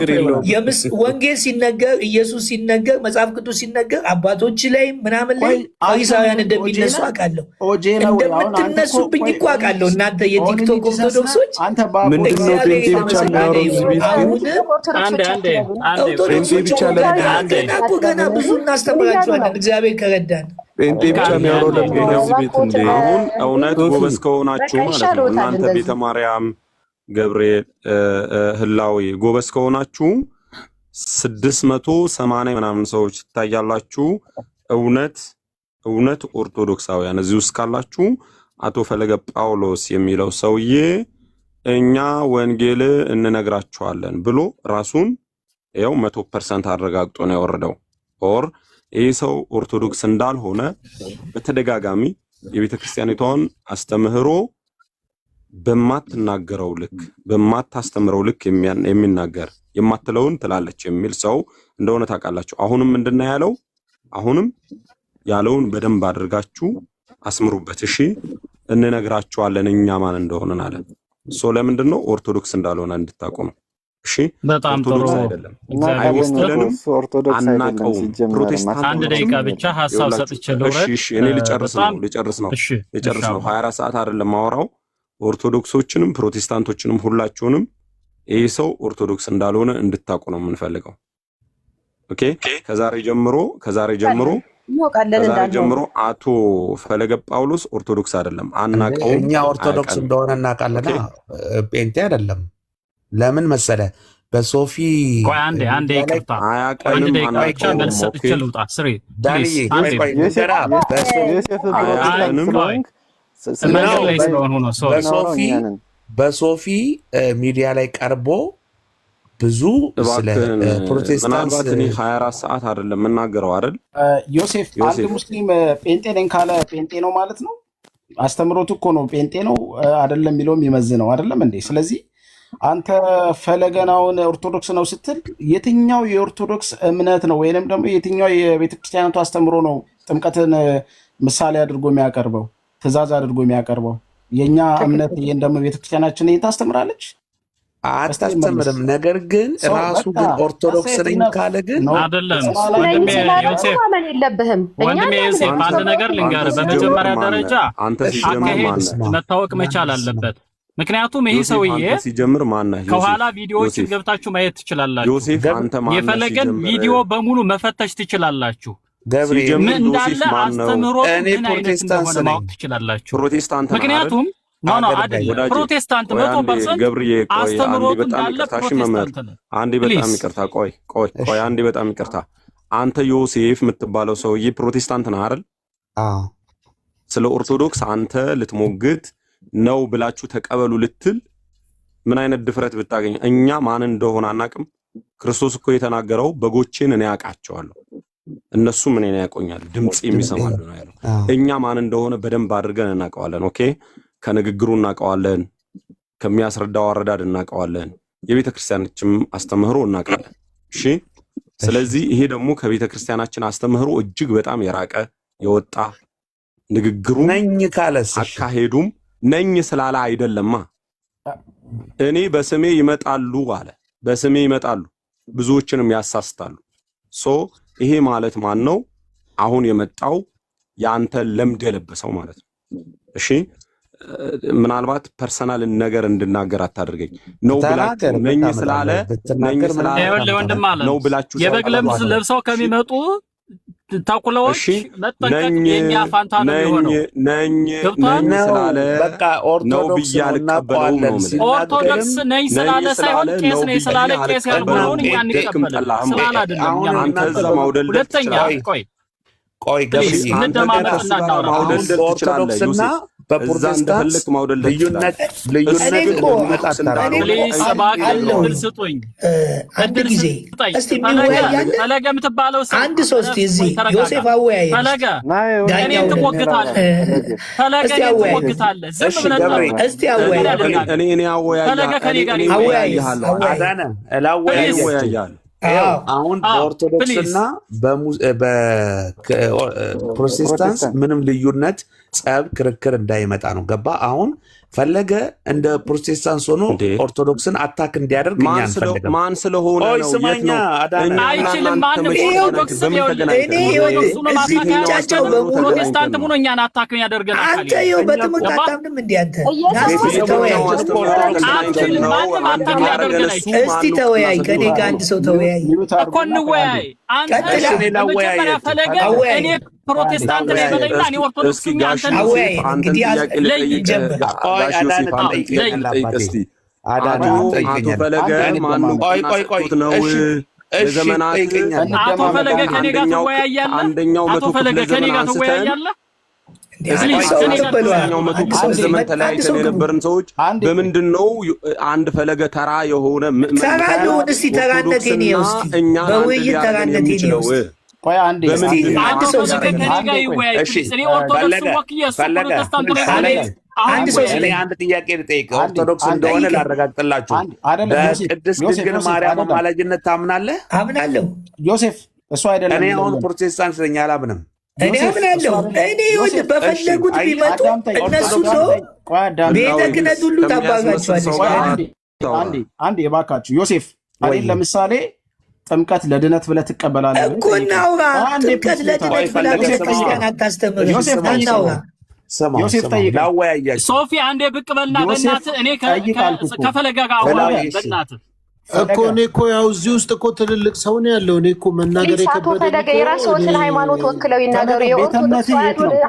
ወንጌል ሲነገር ኢየሱስ ሲነገር መጽሐፍ ቅዱስ ሲነገር አባቶች ላይ ምናምን ላይ ፈሪሳውያን እንደሚነሱ አውቃለሁ። እንደምትነሱብኝ እኮ አውቃለሁ። እናንተ የቲክቶክ ኦርቶዶክሶች ምንድነው ጴንጤ ብቻ የሚያወራው? ገና ብዙ እናስተምራችኋለን እግዚአብሔር ከረዳን። ጴንጤ ብቻ የሚያወራው ለምን እዚህ ቤት እንደ አሁን እውነት ጎበዝ ከሆናችሁ ማለት ነው እናንተ ቤተ ማርያም፣ ገብርኤል፣ ህላዌ ጎበዝ ከሆናችሁ 680 ምናምን ሰዎች ትታያላችሁ። እውነት ኦርቶዶክሳውያን እዚህ ውስጥ ካላችሁ አቶ ፈለገ ጳውሎስ የሚለው ሰውዬ እኛ ወንጌል እንነግራችኋለን ብሎ ራሱን ያው 100% አረጋግጦ ነው ያወረደው። ኦር ይህ ሰው ኦርቶዶክስ እንዳልሆነ በተደጋጋሚ የቤተ ክርስቲያኒቷን አስተምህሮ በማትናገረው ልክ በማታስተምረው ልክ የሚናገር የማትለውን ትላለች የሚል ሰው እንደሆነ ታውቃላችሁ። አሁንም ምንድነው ያለው? አሁንም ያለውን በደንብ አድርጋችሁ አስምሩበት። እሺ እንነግራችኋለን እኛ ማን እንደሆነን አለ። ለምንድን ነው ኦርቶዶክስ እንዳልሆነ እንድታውቁ ነው። እሺ በጣም ጥሩ አይደለም። አይወስደንም፣ አናቀውም። ፕሮቴስታንት አንድ ደቂቃ ብቻ ሐሳብ ሰጥቼ ልውረድ። እሺ እኔ ልጨርስ ነው 24 ሰዓት አይደለም ማወራው። ኦርቶዶክሶችንም ፕሮቴስታንቶችንም ሁላችሁንም ይሄ ሰው ኦርቶዶክስ እንዳልሆነ እንድታውቁ ነው የምንፈልገው። ኦኬ ከዛሬ ጀምሮ አቶ ፈለገ ጳውሎስ ኦርቶዶክስ አይደለም፣ አናቀውም። እኛ ኦርቶዶክስ እንደሆነ እናውቃለና ጴንጤ አይደለም። ለምን መሰለ? በሶፊ አንዴ ይቅርታ፣ አንድ ደቂቃ ብቻ መልስ ሰጥቼ ልውጣ። በሶፊ ሚዲያ ላይ ቀርቦ ብዙ ስለ ፕሮቴስታንት ምናልባት እኔ 24 ሰዓት አይደለም የምናገረው አይደል? ዮሴፍ አንድ ሙስሊም ጴንጤ ነኝ ካለ ጴንጤ ነው ማለት ነው። አስተምሮቱ እኮ ነው ጴንጤ ነው አይደለም የሚለው የሚመዝነው አይደለም እንዴ? ስለዚህ አንተ ፈለገናውን ኦርቶዶክስ ነው ስትል የትኛው የኦርቶዶክስ እምነት ነው ወይንም ደግሞ የትኛው የቤተክርስቲያናቱ አስተምሮ ነው ጥምቀትን ምሳሌ አድርጎ የሚያቀርበው ትእዛዝ አድርጎ የሚያቀርበው የኛ እምነት ይሄን ደግሞ ቤተክርስቲያናችን ይሄን ታስተምራለች አታስተምርም። ነገር ግን ራሱ ግን ኦርቶዶክስ ነኝ ካለ ግን አይደለም። ወንድሜ ዮሴፍ አንድ ነገር ልንገርህ። በመጀመሪያ ደረጃ አካሄድ መታወቅ መቻል አለበት። ምክንያቱም ይሄ ሰውዬ ሲጀምር ማነህ ከኋላ ቪዲዮዎችን ገብታችሁ ማየት ትችላላችሁ። የፈለገን ቪዲዮ በሙሉ መፈተሽ ትችላላችሁ። ምን እንዳለ አስተምሮ ምን አይነት እንደሆነ ማወቅ ትችላላችሁ። ምክንያቱም ፕሮቴስታንት 100% አስተምሮት እንዳለ ፕሮቴስታንት ነው። አንዴ በጣም ይቅርታ፣ ቆይ አንዴ በጣም ይቅርታ። አንተ ዮሴፍ የምትባለው ሰውዬ ፕሮቴስታንት ነህ አይደል? ስለ ኦርቶዶክስ አንተ ልትሞግት ነው ብላችሁ ተቀበሉ ልትል ምን አይነት ድፍረት ብታገኝ? እኛ ማን እንደሆነ አናቅም። ክርስቶስ እኮ የተናገረው በጎቼን እኔ ያውቃቸዋለሁ እነሱም እኔን ያውቁኛል ድምጽ የሚሰማሉ ነው ያለው። እኛ ማን እንደሆነ በደንብ አድርገን እናውቀዋለን። ኦኬ፣ ከንግግሩ እናውቀዋለን፣ ከሚያስረዳው አረዳድ እናውቀዋለን፣ የቤተ ክርስቲያናችን አስተምህሮ እናውቃለን። እሺ፣ ስለዚህ ይሄ ደግሞ ከቤተ ክርስቲያናችን አስተምህሮ እጅግ በጣም የራቀ የወጣ ንግግሩ ነኝ ካለስ አካሄዱም ነኝ ስላላ አይደለማ። እኔ በስሜ ይመጣሉ አለ። በስሜ ይመጣሉ ብዙዎችንም ያሳስታሉ። ይሄ ማለት ማን ነው? አሁን የመጣው ያንተ ለምድ የለበሰው ማለት ነው። እሺ፣ ምናልባት ፐርሰናል ነገር እንድናገር አታድርገኝ ነው ብላችሁ ነኝ ስላለ ነው ብላችሁ የበግ ለምስ ለብሰው ከሚመጡ ታቁላዎች መጠንቀቅ የኛ ፋንታ ነው የሚሆነው። ነኝ ስላለ በቃ ኦርቶዶክስ እናቀበለው። ኦርቶዶክስ ነኝ ስላለ ሳይሆን ቄስ ነኝ ስላለ ቄስ ያልሆነውን እኛ እንቀበላለን ስላለ አይደለም። አንተ እዛ ማውደል ሁለተኛ ቆይ ገብስ እንደማመጥና ኦርቶዶክስና በፕሮቴስታንት ልዩነት ስጡኝ አንድ ጊዜ እስቲ የሚወያያለን። ፈለገ የምትባለው አንድ ሶስት እዚህ ዮሴፍ አወያየ ፈለገ እኔን ትሞግታለህ። ፈለገ እኔን ትሞግታለህ። ዝም ብለህ እስቲ አወያየ እኔ አወያየ ፈለገ ከኔ ጋር አወያያለሁ። አዳነ እላወያያለሁ። አሁን በኦርቶዶክስና በፕሮቴስታንት ምንም ልዩነት ጸብ፣ ክርክር እንዳይመጣ ነው። ገባ? አሁን ፈለገ እንደ ፕሮቴስታንት ሆኖ ኦርቶዶክስን አታክ እንዲያደርግ እኛ አንፈልግም። ማን ስለሆነ ነው? ስማኛ አዳነ አይችልም። ማንም ኦርቶዶክስ ፕሮቴስታንት ሆኖ እኛን አታክ ያደርገናል። አንተ ይኸው በትምህርት አታምንም እንዴ? አንተ ማንም አታክ ያደርገን አይችልም። እስቲ ተወያይ፣ ከኔ ጋር አንድ ሰው ተወያይ እኮ እንወያይ። አንተ መጀመሪያ ፈለገ እኔ ፕሮቴስታንት ነኝ በለኝና እኔ ኦርቶዶክስ ነኝ። አንተ አወያይ እንግዲህ ለይ ጀምር አቶ ፈለገ ከኔ ጋር ትወያያለህ። አቶ ፈለገ ከኔ ጋር ትወያያለህ። ዘመን ተለያይተን የነበርን ሰዎች በምንድን ነው አንድ ፈለገ ተራ የሆነ ተራ ሊሆን? እስቲ ተራነቴን ውስጥ በውይይት ተራነቴን ውስጥ አንድ ሰው አንድ ጥያቄ ልጠይቅ። ኦርቶዶክስ እንደሆነ ላረጋግጥላችሁ። በቅድስት ድንግል ማርያም አማላጅነት ታምናለህ? አምናለሁ። ዮሴፍ እሱ አይደለም። እኔ አሁን ፕሮቴስታንት ነኝ አላምንም። እኔ አምናለሁ። እኔ በፈለጉት ቢመጡ እነሱ ነው ቤተ ክህነት ሁሉ ታባጋቸዋለች። አንዴ እባካችሁ ዮሴፍ አይደል? ለምሳሌ ጥምቀት ለድነት ብለህ ትቀበላለህ እኮ እናውራ። ጥምቀት ለድነት ብላ ቤተክርስቲያን አታስተምር። ዮሴፍ ጠይቀህ ሶፊ አንዴ ብቅ በልና በእናትህ እኔ ከፈለገ ጋር አውራ በእናትህ እኮ እኔ እኮ ያው እዚህ ውስጥ እኮ ትልልቅ ሰው ነው ያለው። እኔ እኮ መናገር የከበደ ፈለገ የራስዎትን ሃይማኖት ወክለው ይናገሩ። የኦርቶዶክስ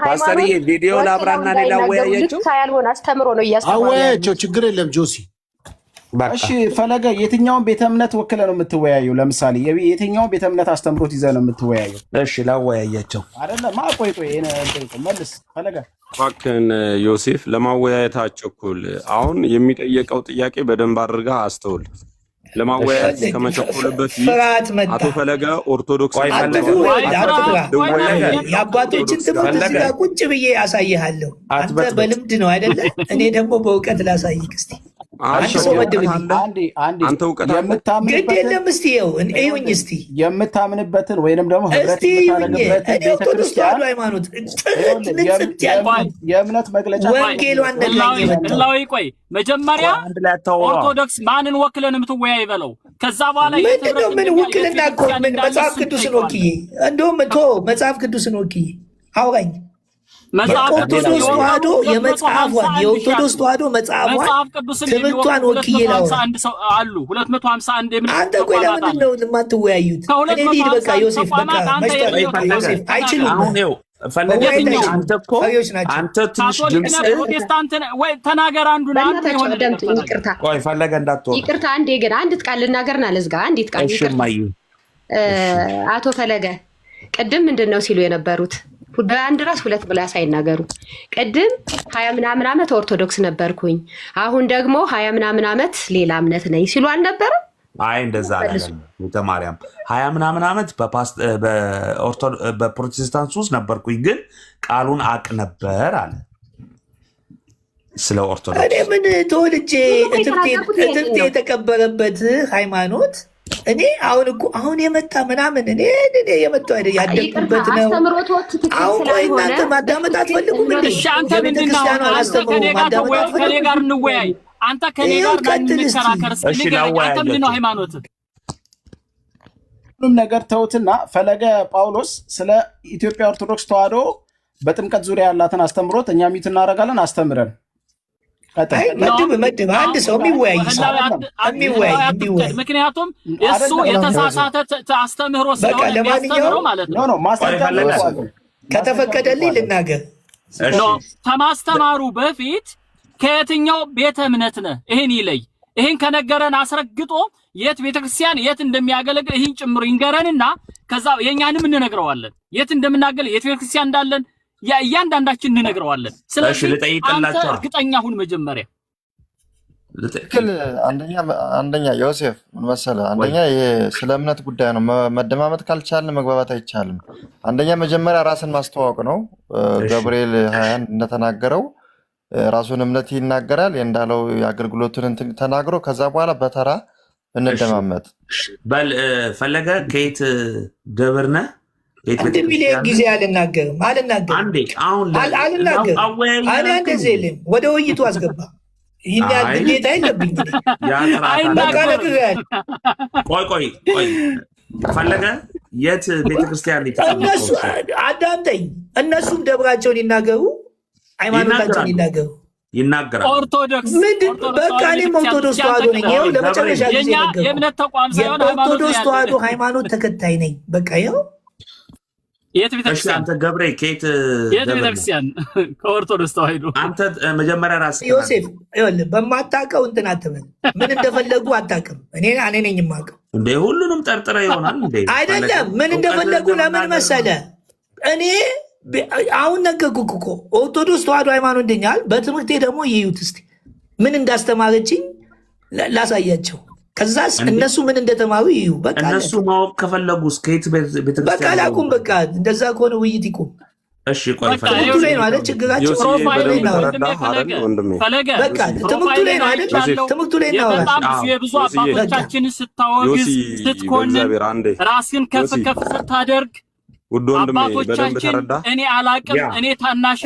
ፓስተርዬ ቪዲዮ ላብራና ሌላ አወያያቸው ሳያልሆን አስተምሮ ነው እያስተማረ አወያያቸው። ችግር የለም ጆሲ። እሺ ፈለገ የትኛውን ቤተ እምነት ወክለ ነው የምትወያየው? ለምሳሌ የትኛውን ቤተ እምነት አስተምሮት ይዘህ ነው የምትወያየው? እሺ ላወያያቸው አይደለም። ቆይ መልስ ፈለገ እባክህን ዮሴፍ፣ ለማወያየት አትቸኩል። አሁን የሚጠየቀው ጥያቄ በደንብ አድርገህ አስተውል። ለማወያየት ከመቸኮል በፊት አቶ ፈለገ ኦርቶዶክስ የአባቶችን ትምህርት እዚህ ጋር ቁጭ ብዬ ያሳይሃለሁ። አንተ በልምድ ነው አይደለ? እኔ ደግሞ በእውቀት ላሳይክ እስቲ። አንድ ሰው መድብልኝ። አንተ እውቀት ግድ የለም። እስቲ ይኸው እዩኝ፣ እስቲ የምታምንበትን ወይንም ደግሞ ህብረት የምታደርግበትን ቤተክርስቲያን ሃይማኖት የእምነት መግለጫ ወንጌሏን ነላዊ ቆይ መጀመሪያ ኦርቶዶክስ ማንን ወክለን የምትወያይ በለው። ከዛ በኋላ ምንድነው? ምን ውክልና እኮ ምን መጽሐፍ ቅዱስን ወክዬ እንደውም መጽሐፍ ቅዱስን ወክዬ አውራኝ። የኦርቶዶክስ ተዋህዶ የመጽሐፏን የኦርቶዶክስ ተዋህዶ መጽሐፏን ትምህርቷን ወክዬ አሉ 251 አንተ ቆይ ለምንድን ነው የማትወያዩት? እኔ ልሂድ በቃ። ዮሴፍ በቃ መሽቷል። ዮሴፍ አይችሉም። አንተ ትንሽ ድምፅ ወይ ተናገር። አንዱ ቆይ ፈለገ እንዳትወጣ ይቅርታ። አንዴ ግን አንዲት ቃል ልናገርና ልዝጋ። አንዲት ቃል አቶ ፈለገ ቅድም ምንድን ነው ሲሉ የነበሩት? በአንድ ራስ ሁለት ምላስ አይናገሩ። ቅድም 20 ምናምን ዓመት ኦርቶዶክስ ነበርኩኝ፣ አሁን ደግሞ 20 ምናምን ዓመት ሌላ እምነት ነኝ ሲሉ አልነበረም? አይ እንደዛ አይደለም። ቤተ ማርያም 20 ምናምን ዓመት በፕሮቴስታንት ውስጥ ነበርኩኝ፣ ግን ቃሉን አቅ ነበር አለ ስለ ኦርቶዶክስ። እኔ ምን ተወልጄ እትብቴ የተቀበረበት ሃይማኖት እኔ አሁን የመጣ ምናምን እኔ የመጣ አይደል ያደግኩበት ነው። አሁን ቆይ እናንተ ማዳመጥ አትፈልጉም? አንተ ምንድነው ከኔ ጋር እንወያይ። አንተ ከኔ ጋር እንከራከር። አንተ ምንድነው ሃይማኖት? ሁሉም ነገር ተውትና ፈለገ ጳውሎስ ስለ ኢትዮጵያ ኦርቶዶክስ ተዋህዶ በጥምቀት ዙሪያ ያላትን አስተምሮት እኛ ሚት እናደርጋለን። አስተምረን መድብ አንድ ሰው የሚወያይ ምክንያቱም እሱ የተሳሳተ አስተምህሮ ስለሆነ የሚያስተምረው ማለት ነው። ከተፈቀደልኝ ልናገር። ከማስተማሩ በፊት ከየትኛው ቤተ እምነት ነህ? ይህን ይለይ። ይህን ከነገረን አስረግጦ የት ቤተክርስቲያን የት እንደሚያገለግል ይህን ጭምሮ ይንገረንና ከዛ የእኛንም እንነግረዋለን። የት እንደምናገለግል የት ቤተክርስቲያን እንዳለን እያንዳንዳችን እንነግረዋለን። ስለዚህ አንተ እርግጠኛ ሁን መጀመሪያ። ትክክል። አንደኛ ዮሴፍ ምን መሰለህ፣ አንደኛ ይሄ ስለ እምነት ጉዳይ ነው። መደማመጥ ካልቻልን መግባባት አይቻልም። አንደኛ መጀመሪያ ራስን ማስተዋወቅ ነው። ገብርኤል 21 እንደተናገረው ራሱን እምነት ይናገራል እንዳለው የአገልግሎቱን ተናግሮ ከዛ በኋላ በተራ እንደማመጥ በል። ፈለገ ከየት ደብር ነህ? አንድ ሚሊዮን ጊዜ አልናገርም። እንደዚህ የለም። ወደ ውይይቱ አስገባ። ይህን ያህል ግዴታ የለብኝ። ቆይ ፈለገ የት ቤተክርስቲያን እነሱ አዳምጠኝ። እነሱም ደብራቸውን ይናገሩ፣ ሃይማኖታቸውን ይናገሩ። ይናገራል። ኦርቶዶክስ በቃ እኔም ኦርቶዶክስ ተዋህዶ ነኝ። ይኸው ለመጨረሻ ጊዜ የእምነት ተቋም ሳይሆን ኦርቶዶክስ ተዋህዶ ሃይማኖት ተከታይ ነኝ። በቃ ይኸው የት ቤተክርስቲያን? አንተ ገብሬ ከየት ቤተክርስቲያን? ከኦርቶዶክስ ተዋህዶ። አንተ መጀመሪያ ራስ ዮሴፍ ይኸውልህ፣ በማታውቀው እንትን አትበል። ምን እንደፈለጉ አታውቅም። እኔ ነኝ የማውቀው። እንደ ሁሉንም ጠርጥረ ይሆናል እንዴ? አይደለም። ምን እንደፈለጉ ለምን መሰለ? እኔ አሁን ነገርኩህ እኮ ኦርቶዶክስ ተዋህዶ ሃይማኖት እንደኛል። በትምህርቴ ደግሞ ይዩት እስኪ ምን እንዳስተማረችኝ ላሳያቸው። ከዛስ እነሱ ምን እንደተማሩ ይዩ። በቃ እነሱ ማወቅ ከፈለጉ እስከየት ቤተክርስቲያን በቃ ላቁም። በቃ እንደዛ ከሆነ ውይይት ይቁም። እሺ ቆይ ትምህርቱ ላይ ነው አይደል ችግራቸው? ፕሮፋይል ነው ፈለገ። በቃ ትምህርቱ ላይ ነው አይደል? ትምህርቱ ላይ ነው። በጣም የብዙ አባቶቻችንን ስታወግዝ ስትኮንን፣ ራስን ከፍ ስታደርግ አባቶቻችን እኔ አላቅም እኔ ታናሽ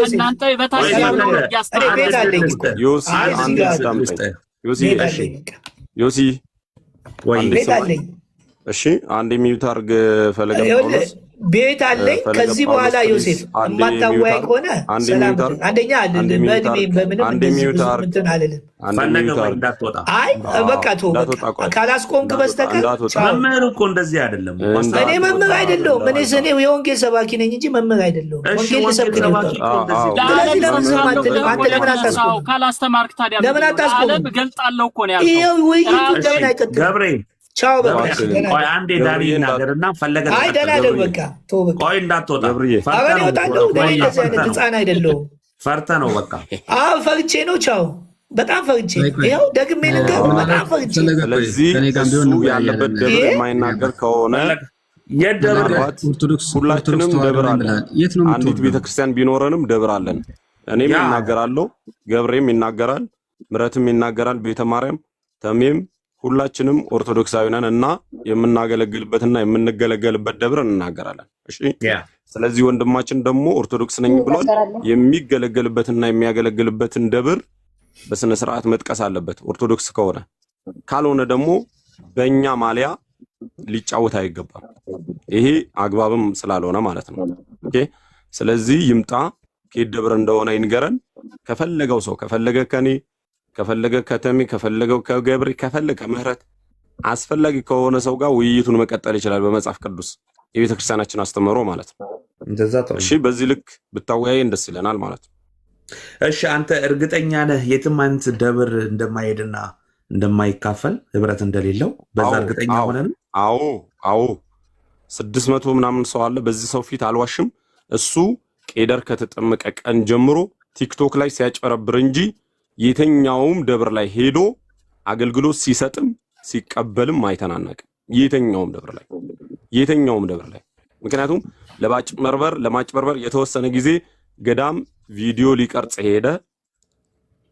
እናንተ በታች ዮሲ እሺ፣ አንድ የሚዩት አድርግ ፈለገ ጳውሎስ ቤት አለኝ። ከዚህ በኋላ ዮሴፍ የማታወያይ ከሆነ አንደኛ በእድሜ በምንም እንትን አልልም። አይ በቃ ተው፣ ካላስቆምክ በስተቀር መምህር እኮ እንደዚህ አይደለም። እኔ መምህር አይደለሁም። እኔ የወንጌል ሰባኪ ነኝ እንጂ መምህር አይደለሁም። ወንጌል ልሰብክ ነው። ስለዚህ ለምን አታስቆም? ካላስተማርክ ታዲያ ለምን አታስቆም? ገልጣለሁ እኮ ነው ያልከው። ይሄ ውይይቱ ለምን አይቀጥልም? ገብሬ ቻው በቃ ቆይ አንዴ ዳኒ ይናገርና ፈለገ አይ ደህና ደግ በቃ ተው በቃ ቆይ እንዳትወጣ አበኔ ወጣለሁ። እኔ እንደዚህ አይነት ህፃን አይደለሁም። ፈርተህ ነው በቃ አዎ ፈርቼ ነው። ቻው በጣም ፈርቼ ይኸው ደግሜ ልንገር በጣም ፈርቼ። ስለዚህ እሱ ያለበት ደብር የማይናገር ከሆነ ሁላችንም ደብር አለን። አንዲት ቤተክርስቲያን ቢኖረንም ደብር አለን። እኔም ይናገራለሁ፣ ገብሬም ይናገራል፣ ምረትም ይናገራል። ቤተ ማርያም ተሜም ሁላችንም ኦርቶዶክሳዊ ነን እና የምናገለግልበትና የምንገለገልበት ደብር እንናገራለን። እሺ ስለዚህ ወንድማችን ደግሞ ኦርቶዶክስ ነኝ ብሏል። የሚገለገልበትና የሚያገለግልበትን ደብር በስነ ስርዓት መጥቀስ አለበት ኦርቶዶክስ ከሆነ። ካልሆነ ደግሞ በእኛ ማሊያ ሊጫወት አይገባም። ይሄ አግባብም ስላልሆነ ማለት ነው። ኦኬ ስለዚህ ይምጣ፣ ከየት ደብር እንደሆነ ይንገረን። ከፈለገው ሰው ከፈለገ ከኔ ከፈለገ ከተሜ ከፈለገው ከገብሪ ከፈለገ ምህረት አስፈላጊ ከሆነ ሰው ጋር ውይይቱን መቀጠል ይችላል። በመጽሐፍ ቅዱስ የቤተ ክርስቲያናችን አስተምህሮ ማለት ነው። እሺ በዚህ ልክ ብታወያየን ደስ ይለናል ማለት ነው። እሺ አንተ እርግጠኛ ነህ የትም አይነት ደብር እንደማይሄድና እንደማይካፈል ህብረት እንደሌለው በዛ እርግጠኛ ሆነን? አዎ 600 ምናምን ሰው አለ። በዚህ ሰው ፊት አልዋሽም። እሱ ቄደር ከተጠመቀ ቀን ጀምሮ ቲክቶክ ላይ ሲያጨረብር እንጂ የተኛውም ደብር ላይ ሄዶ አገልግሎት ሲሰጥም ሲቀበልም አይተናነቅም። የተኛውም ደብር ላይ ምክንያቱም ለማጭበርበር የተወሰነ ጊዜ ገዳም ቪዲዮ ሊቀርጽ ሄደ።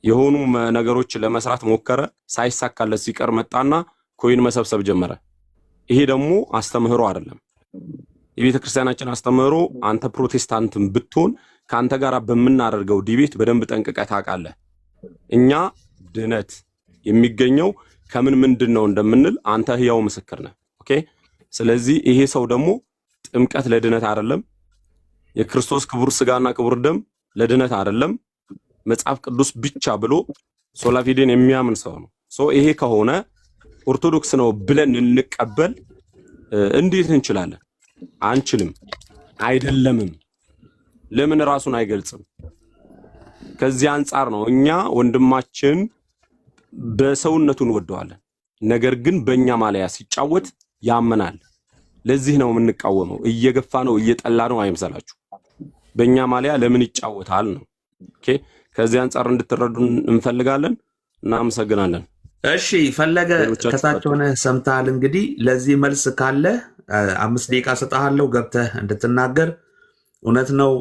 የሆኑ ነገሮች ለመስራት ሞከረ። ሳይሳካለት ሲቀር መጣና ኮይን መሰብሰብ ጀመረ። ይሄ ደግሞ አስተምህሮ አይደለም። የቤተ ክርስቲያናችን አስተምህሮ አንተ ፕሮቴስታንትም ብትሆን ካንተ ጋር በመናደርገው ዲቤት በደንብ ጠንቅቀህ ታውቃለህ። እኛ ድነት የሚገኘው ከምን ምንድነው እንደምንል አንተ ህያው ምስክር ነህ። ኦኬ ስለዚህ ይሄ ሰው ደግሞ ጥምቀት ለድነት አይደለም፣ የክርስቶስ ክቡር ስጋና ክቡር ደም ለድነት አይደለም፣ መጽሐፍ ቅዱስ ብቻ ብሎ ሶላፊዴን የሚያምን ሰው ነው። ይሄ ከሆነ ኦርቶዶክስ ነው ብለን እንቀበል እንዴት እንችላለን? አንችልም፣ አይደለምም። ለምን ራሱን አይገልጽም? ከዚህ አንጻር ነው እኛ ወንድማችን በሰውነቱ እንወደዋለን፣ ነገር ግን በእኛ ማለያ ሲጫወት ያመናል። ለዚህ ነው የምንቃወመው። እየገፋ ነው እየጠላ ነው አይምሰላችሁ። በእኛ ማለያ ለምን ይጫወታል ነው። ኦኬ ከዚህ አንጻር እንድትረዱ እንፈልጋለን። እናመሰግናለን። እሺ ፈለገ ከታች ሆነ ሰምታል። እንግዲህ ለዚህ መልስ ካለ 5 ደቂቃ ሰጣሃለሁ ገብተህ እንድትናገር። እውነት ነው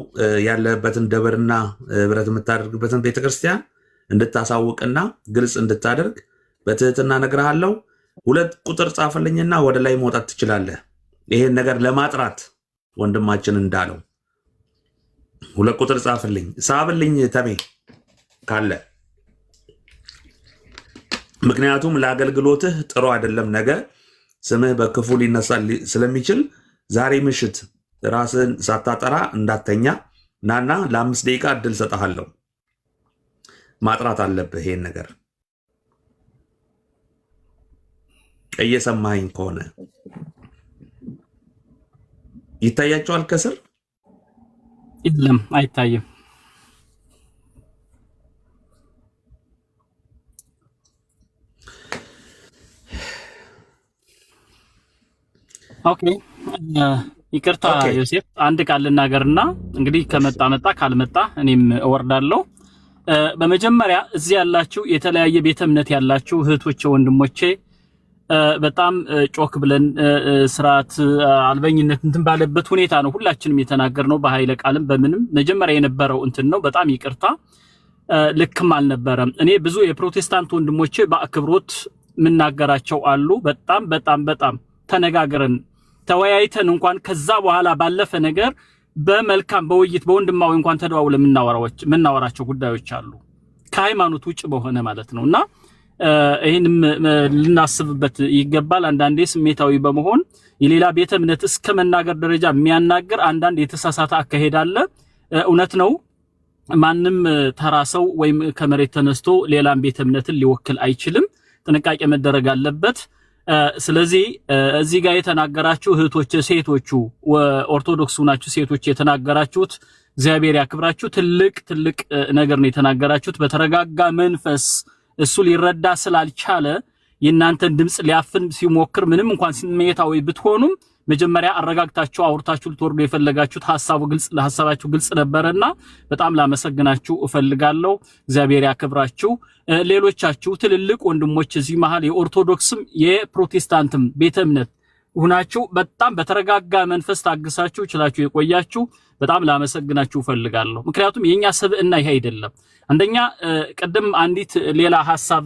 ያለበትን ደብርና ህብረት የምታደርግበትን ቤተክርስቲያን እንድታሳውቅና ግልጽ እንድታደርግ በትህትና ነግርሃለሁ። 2 ቁጥር ጻፈልኝና ወደ ላይ መውጣት ትችላለህ። ይሄን ነገር ለማጥራት ወንድማችን እንዳለው 2 ቁጥር ጻፍልኝ፣ ሳብልኝ ተሜ ካለ። ምክንያቱም ለአገልግሎትህ ጥሩ አይደለም። ነገ ስምህ በክፉ ሊነሳ ስለሚችል ዛሬ ምሽት ራስን ሳታጠራ እንዳተኛ ናና ለ5 ደቂቃ እድል ሰጠሃለሁ። ማጥራት አለብህ ይሄን ነገር። እየሰማኸኝ ከሆነ ይታያቸዋል ከስር? የለም አይታይም። ኦኬ ይቅርታ ዮሴፍ፣ አንድ ቃል ልናገርና እንግዲህ ከመጣ መጣ፣ ካልመጣ እኔም እወርዳለሁ። በመጀመሪያ እዚህ ያላችሁ የተለያየ ቤተ እምነት ያላችሁ እህቶቼ፣ ወንድሞቼ በጣም ጮክ ብለን ስርዓት አልበኝነት እንትን ባለበት ሁኔታ ነው ሁላችንም የተናገርነው፣ በኃይለ ቃልም በምንም። መጀመሪያ የነበረው እንትን ነው። በጣም ይቅርታ፣ ልክም አልነበረም። እኔ ብዙ የፕሮቴስታንት ወንድሞቼ በአክብሮት ምናገራቸው አሉ። በጣም በጣም በጣም ተነጋግረን ተወያይተን እንኳን ከዛ በኋላ ባለፈ ነገር በመልካም በውይይት በወንድማዊ እንኳን ተደዋውለ ምናወራቸው ጉዳዮች አሉ፣ ከሃይማኖት ውጭ በሆነ ማለት ነውና ይሄንም ልናስብበት ይገባል። አንዳንዴ ስሜታዊ በመሆን የሌላ ቤተ እምነት እስከ መናገር ደረጃ የሚያናገር አንዳንድ የተሳሳተ አካሄድ አለ። እውነት ነው፣ ማንም ተራ ሰው ወይም ከመሬት ተነስቶ ሌላም ቤተ እምነትን ሊወክል አይችልም። ጥንቃቄ መደረግ አለበት። ስለዚህ እዚህ ጋር የተናገራችሁ እህቶች፣ ሴቶቹ ኦርቶዶክስ ናችሁ ሴቶች የተናገራችሁት እግዚአብሔር ያክብራችሁ። ትልቅ ነገር ነው የተናገራችሁት። በተረጋጋ መንፈስ እሱ ሊረዳ ስላልቻለ የእናንተን ድምጽ ሊያፍን ሲሞክር ምንም እንኳን ስሜታዊ ብትሆኑም መጀመሪያ አረጋግታችሁ አውርታችሁ ልትወርዱ የፈለጋችሁት ሐሳባችሁ ግልጽ ነበርና በጣም ላመሰግናችሁ እፈልጋለሁ። እግዚአብሔር ያክብራችሁ። ሌሎቻችሁ ትልልቅ ወንድሞች እዚህ መሃል የኦርቶዶክስም የፕሮቴስታንትም ቤተ እምነት ሁናችሁ በጣም በተረጋጋ መንፈስ ታግሳችሁ ችላችሁ የቆያችሁ በጣም ላመሰግናችሁ ፈልጋለሁ። ምክንያቱም የኛ ሰብእና ይሄ አይደለም። አንደኛ ቀደም አንዲት ሌላ ሐሳብ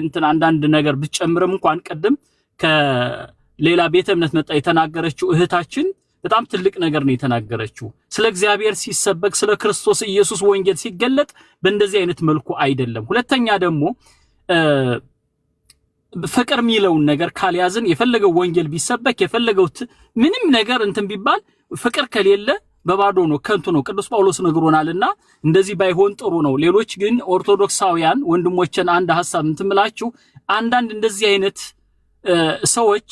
እንትን አንዳንድ ነገር ብጨምርም እንኳን ቀደም ከሌላ ቤተ እምነት መጣ የተናገረችው እህታችን በጣም ትልቅ ነገር ነው የተናገረችው። ስለ እግዚአብሔር ሲሰበክ ስለ ክርስቶስ ኢየሱስ ወንጌል ሲገለጥ በእንደዚህ አይነት መልኩ አይደለም። ሁለተኛ ደግሞ ፍቅር የሚለውን ነገር ካልያዝን የፈለገው ወንጌል ቢሰበክ የፈለገው ምንም ነገር እንትን ቢባል ፍቅር ከሌለ በባዶ ነው፣ ከንቱ ነው። ቅዱስ ጳውሎስ ነግሮናልና እንደዚህ ባይሆን ጥሩ ነው። ሌሎች ግን ኦርቶዶክሳውያን ወንድሞችን አንድ ሐሳብ እንትምላችሁ አንዳንድ እንደዚህ አይነት ሰዎች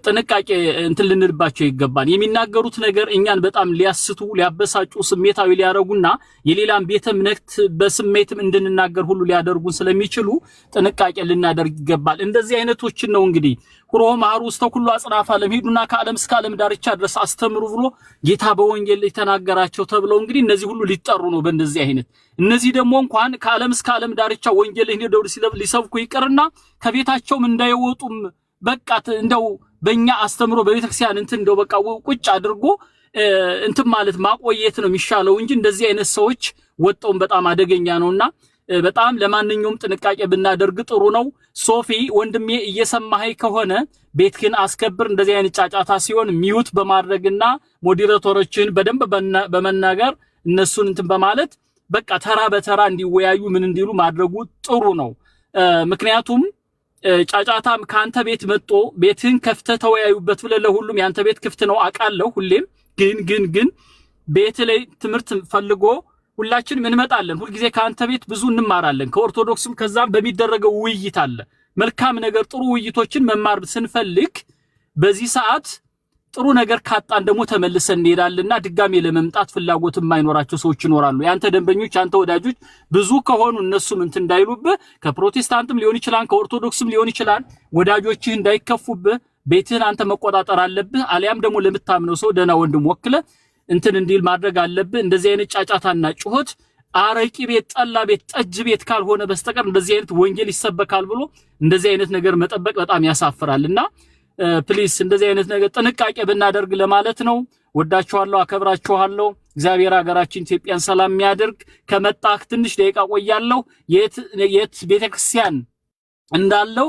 ጥንቃቄ እንትን ልንልባቸው ይገባል። የሚናገሩት ነገር እኛን በጣም ሊያስቱ ሊያበሳጩ ስሜታዊ ሊያረጉና የሌላም ቤተ እምነት በስሜትም እንድንናገር ሁሉ ሊያደርጉን ስለሚችሉ ጥንቃቄ ልናደርግ ይገባል። እንደዚህ አይነቶችን ነው እንግዲህ ሁሮ ማሩ ውስጥ ሁሉ አጽናፈ ዓለም ሄዱና ከዓለም እስከ ዓለም ዳርቻ ድረስ አስተምሩ ብሎ ጌታ በወንጌል የተናገራቸው ተብለው እንግዲህ እነዚህ ሁሉ ሊጠሩ ነው በእንደዚህ አይነት። እነዚህ ደግሞ እንኳን ከዓለም እስከ ዓለም ዳርቻ ወንጌል ሄደው ሊሰብኩ ይቅርና ከቤታቸውም እንዳይወጡም በቃ እንደው በእኛ አስተምሮ በቤተክርስቲያን እንትን እንደው በቃ ቁጭ አድርጎ እንትን ማለት ማቆየት ነው የሚሻለው እንጂ እንደዚህ አይነት ሰዎች ወጣውን በጣም አደገኛ ነውና በጣም ለማንኛውም ጥንቃቄ ብናደርግ ጥሩ ነው። ሶፊ ወንድሜ እየሰማኸኝ ከሆነ ቤትህን አስከብር። እንደዚህ አይነት ጫጫታ ሲሆን ሚዩት በማድረግና ሞዴሬተሮችን በደንብ በመናገር እነሱን እንትን በማለት በቃ ተራ በተራ እንዲወያዩ ምን እንዲሉ ማድረጉ ጥሩ ነው። ምክንያቱም ጫጫታም ካንተ ቤት መጥቶ ቤትህን ከፍተህ ተወያዩበት ብለህ ለሁሉም ያንተ ቤት ክፍት ነው አውቃለሁ። ሁሌም ግን ቤት ላይ ትምህርት ፈልጎ ሁላችንም እንመጣለን። ሁልጊዜ ካንተ ቤት ብዙ እንማራለን። ከኦርቶዶክስም ከዛም በሚደረገው ውይይት አለ መልካም ነገር ጥሩ ውይይቶችን መማር ስንፈልግ በዚህ ሰዓት ጥሩ ነገር ካጣን ደግሞ ተመልሰን እንሄዳለንና ድጋሜ ለመምጣት ፍላጎት የማይኖራቸው ሰዎች ይኖራሉ። ያንተ ደንበኞች ያንተ ወዳጆች ብዙ ከሆኑ እነሱም እንትን እንዳይሉብህ ከፕሮቴስታንትም ሊሆን ይችላል ከኦርቶዶክስም ሊሆን ይችላል ወዳጆችህ እንዳይከፉብህ ቤትህን አንተ መቆጣጠር አለብህ። አሊያም ደግሞ ለምታምነው ሰው ደና ወንድም ወክለ እንትን እንዲል ማድረግ አለብህ። እንደዚህ አይነት ጫጫታና ጩኸት አረቂ ቤት ጠላ ቤት ጠጅ ቤት ካልሆነ በስተቀር እንደዚህ አይነት ወንጌል ይሰበካል ብሎ እንደዚህ አይነት ነገር መጠበቅ በጣም ያሳፍራልና ፕሊስ እንደዚህ አይነት ነገር ጥንቃቄ ብናደርግ ለማለት ነው። ወዳችኋለሁ፣ አከብራችኋለሁ። እግዚአብሔር ሀገራችን ኢትዮጵያን ሰላም የሚያደርግ ከመጣህ ትንሽ ደቂቃ ቆያለሁ። የት ቤተክርስቲያን እንዳለው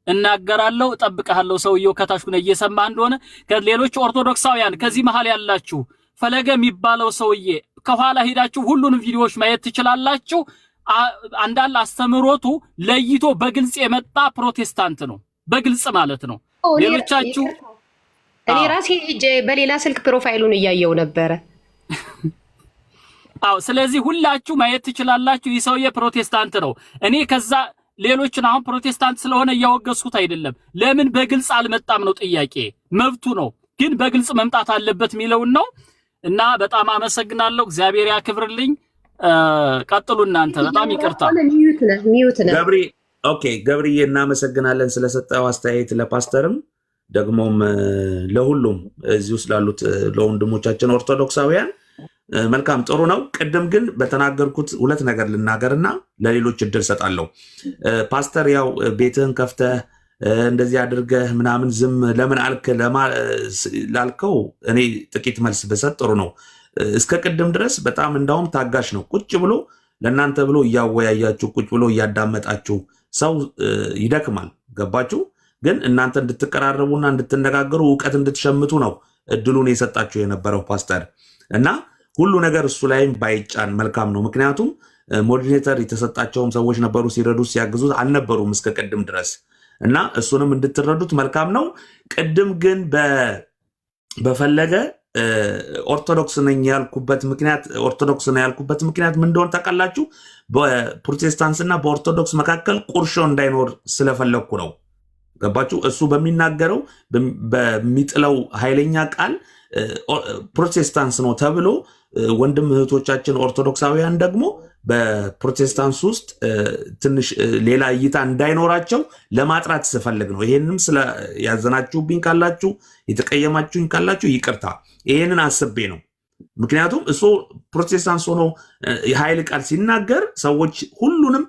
እናገራለሁ፣ እጠብቅሃለሁ። ሰውየው ከታች ሆነ እየሰማህ እንደሆነ ከሌሎች ኦርቶዶክሳውያን ከዚህ መሃል ያላችሁ ፈለገ የሚባለው ሰውዬ ከኋላ ሄዳችሁ ሁሉንም ቪዲዮዎች ማየት ትችላላችሁ። አንዳንድ አስተምሮቱ ለይቶ በግልጽ የመጣ ፕሮቴስታንት ነው፣ በግልጽ ማለት ነው። ሌሎቻችሁ እኔ ራሴ በሌላ ስልክ ፕሮፋይሉን እያየው ነበረ። አዎ፣ ስለዚህ ሁላችሁ ማየት ትችላላችሁ። ይህ ሰውዬ ፕሮቴስታንት ነው። እኔ ከዛ ሌሎችን አሁን ፕሮቴስታንት ስለሆነ እያወገዝኩት አይደለም። ለምን በግልጽ አልመጣም ነው ጥያቄ። መብቱ ነው፣ ግን በግልጽ መምጣት አለበት የሚለውን ነው። እና በጣም አመሰግናለሁ። እግዚአብሔር ያክብርልኝ። ቀጥሉ እናንተ። በጣም ይቅርታ ሚዩት ነህ ገብሪ። ኦኬ ገብርዬ፣ እናመሰግናለን ስለሰጠው አስተያየት ለፓስተርም ደግሞም ለሁሉም እዚህ ውስጥ ላሉት ለወንድሞቻችን ኦርቶዶክሳውያን መልካም ጥሩ ነው። ቅድም ግን በተናገርኩት ሁለት ነገር ልናገርና ለሌሎች እድል ሰጣለሁ። ፓስተር ያው ቤትህን ከፍተህ እንደዚህ አድርገህ ምናምን ዝም ለምን አልክ ላልከው እኔ ጥቂት መልስ ብሰጥ ጥሩ ነው። እስከ ቅድም ድረስ በጣም እንዳውም ታጋሽ ነው። ቁጭ ብሎ ለእናንተ ብሎ እያወያያችሁ ቁጭ ብሎ እያዳመጣችሁ ሰው ይደክማል። ገባችሁ? ግን እናንተ እንድትቀራረቡና እንድትነጋገሩ እውቀት እንድትሸምቱ ነው እድሉን የሰጣችሁ የነበረው ፓስተር እና ሁሉ ነገር እሱ ላይም ባይጫን መልካም ነው። ምክንያቱም ሞዲሬተር የተሰጣቸውም ሰዎች ነበሩ፣ ሲረዱት ሲያግዙት አልነበሩም እስከ ቅድም ድረስ እና እሱንም እንድትረዱት መልካም ነው። ቅድም ግን በፈለገ ኦርቶዶክስ ነኝ ያልኩበት ምክንያት ምን እንደሆነ ታውቃላችሁ? በፕሮቴስታንትና በኦርቶዶክስ መካከል ቁርሾ እንዳይኖር ስለፈለግኩ ነው። ገባችሁ? እሱ በሚናገረው በሚጥለው ኃይለኛ ቃል ፕሮቴስታንስ ነው ተብሎ ወንድም እህቶቻችን ኦርቶዶክሳውያን ደግሞ በፕሮቴስታንስ ውስጥ ትንሽ ሌላ እይታ እንዳይኖራቸው ለማጥራት ስፈልግ ነው። ይሄንንም ያዘናችሁብኝ ካላችሁ የተቀየማችሁኝ ካላችሁ ይቅርታ። ይሄንን አስቤ ነው። ምክንያቱም እሱ ፕሮቴስታንስ ሆኖ የኃይል ቃል ሲናገር ሰዎች ሁሉንም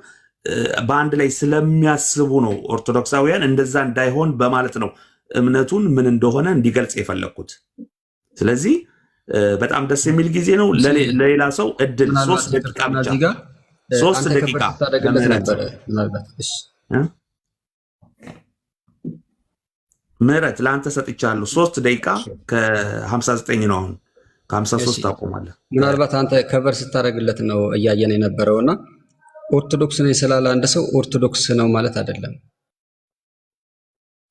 በአንድ ላይ ስለሚያስቡ ነው። ኦርቶዶክሳውያን እንደዛ እንዳይሆን በማለት ነው እምነቱን ምን እንደሆነ እንዲገልጽ የፈለግኩት። ስለዚህ በጣም ደስ የሚል ጊዜ ነው። ለሌላ ሰው እድል 3 ደቂቃ ብቻ 3 ደቂቃ ምህረት ለአንተ ሰጥቻለሁ። 3 ደቂቃ ከ59 ነው። አሁን ከ53 ታቆማለህ። ምናልባት አንተ ከበር ስታደርግለት ነው እያየን የነበረውና ኦርቶዶክስ ነኝ ስላለ አንድ ሰው ኦርቶዶክስ ነው ማለት አይደለም።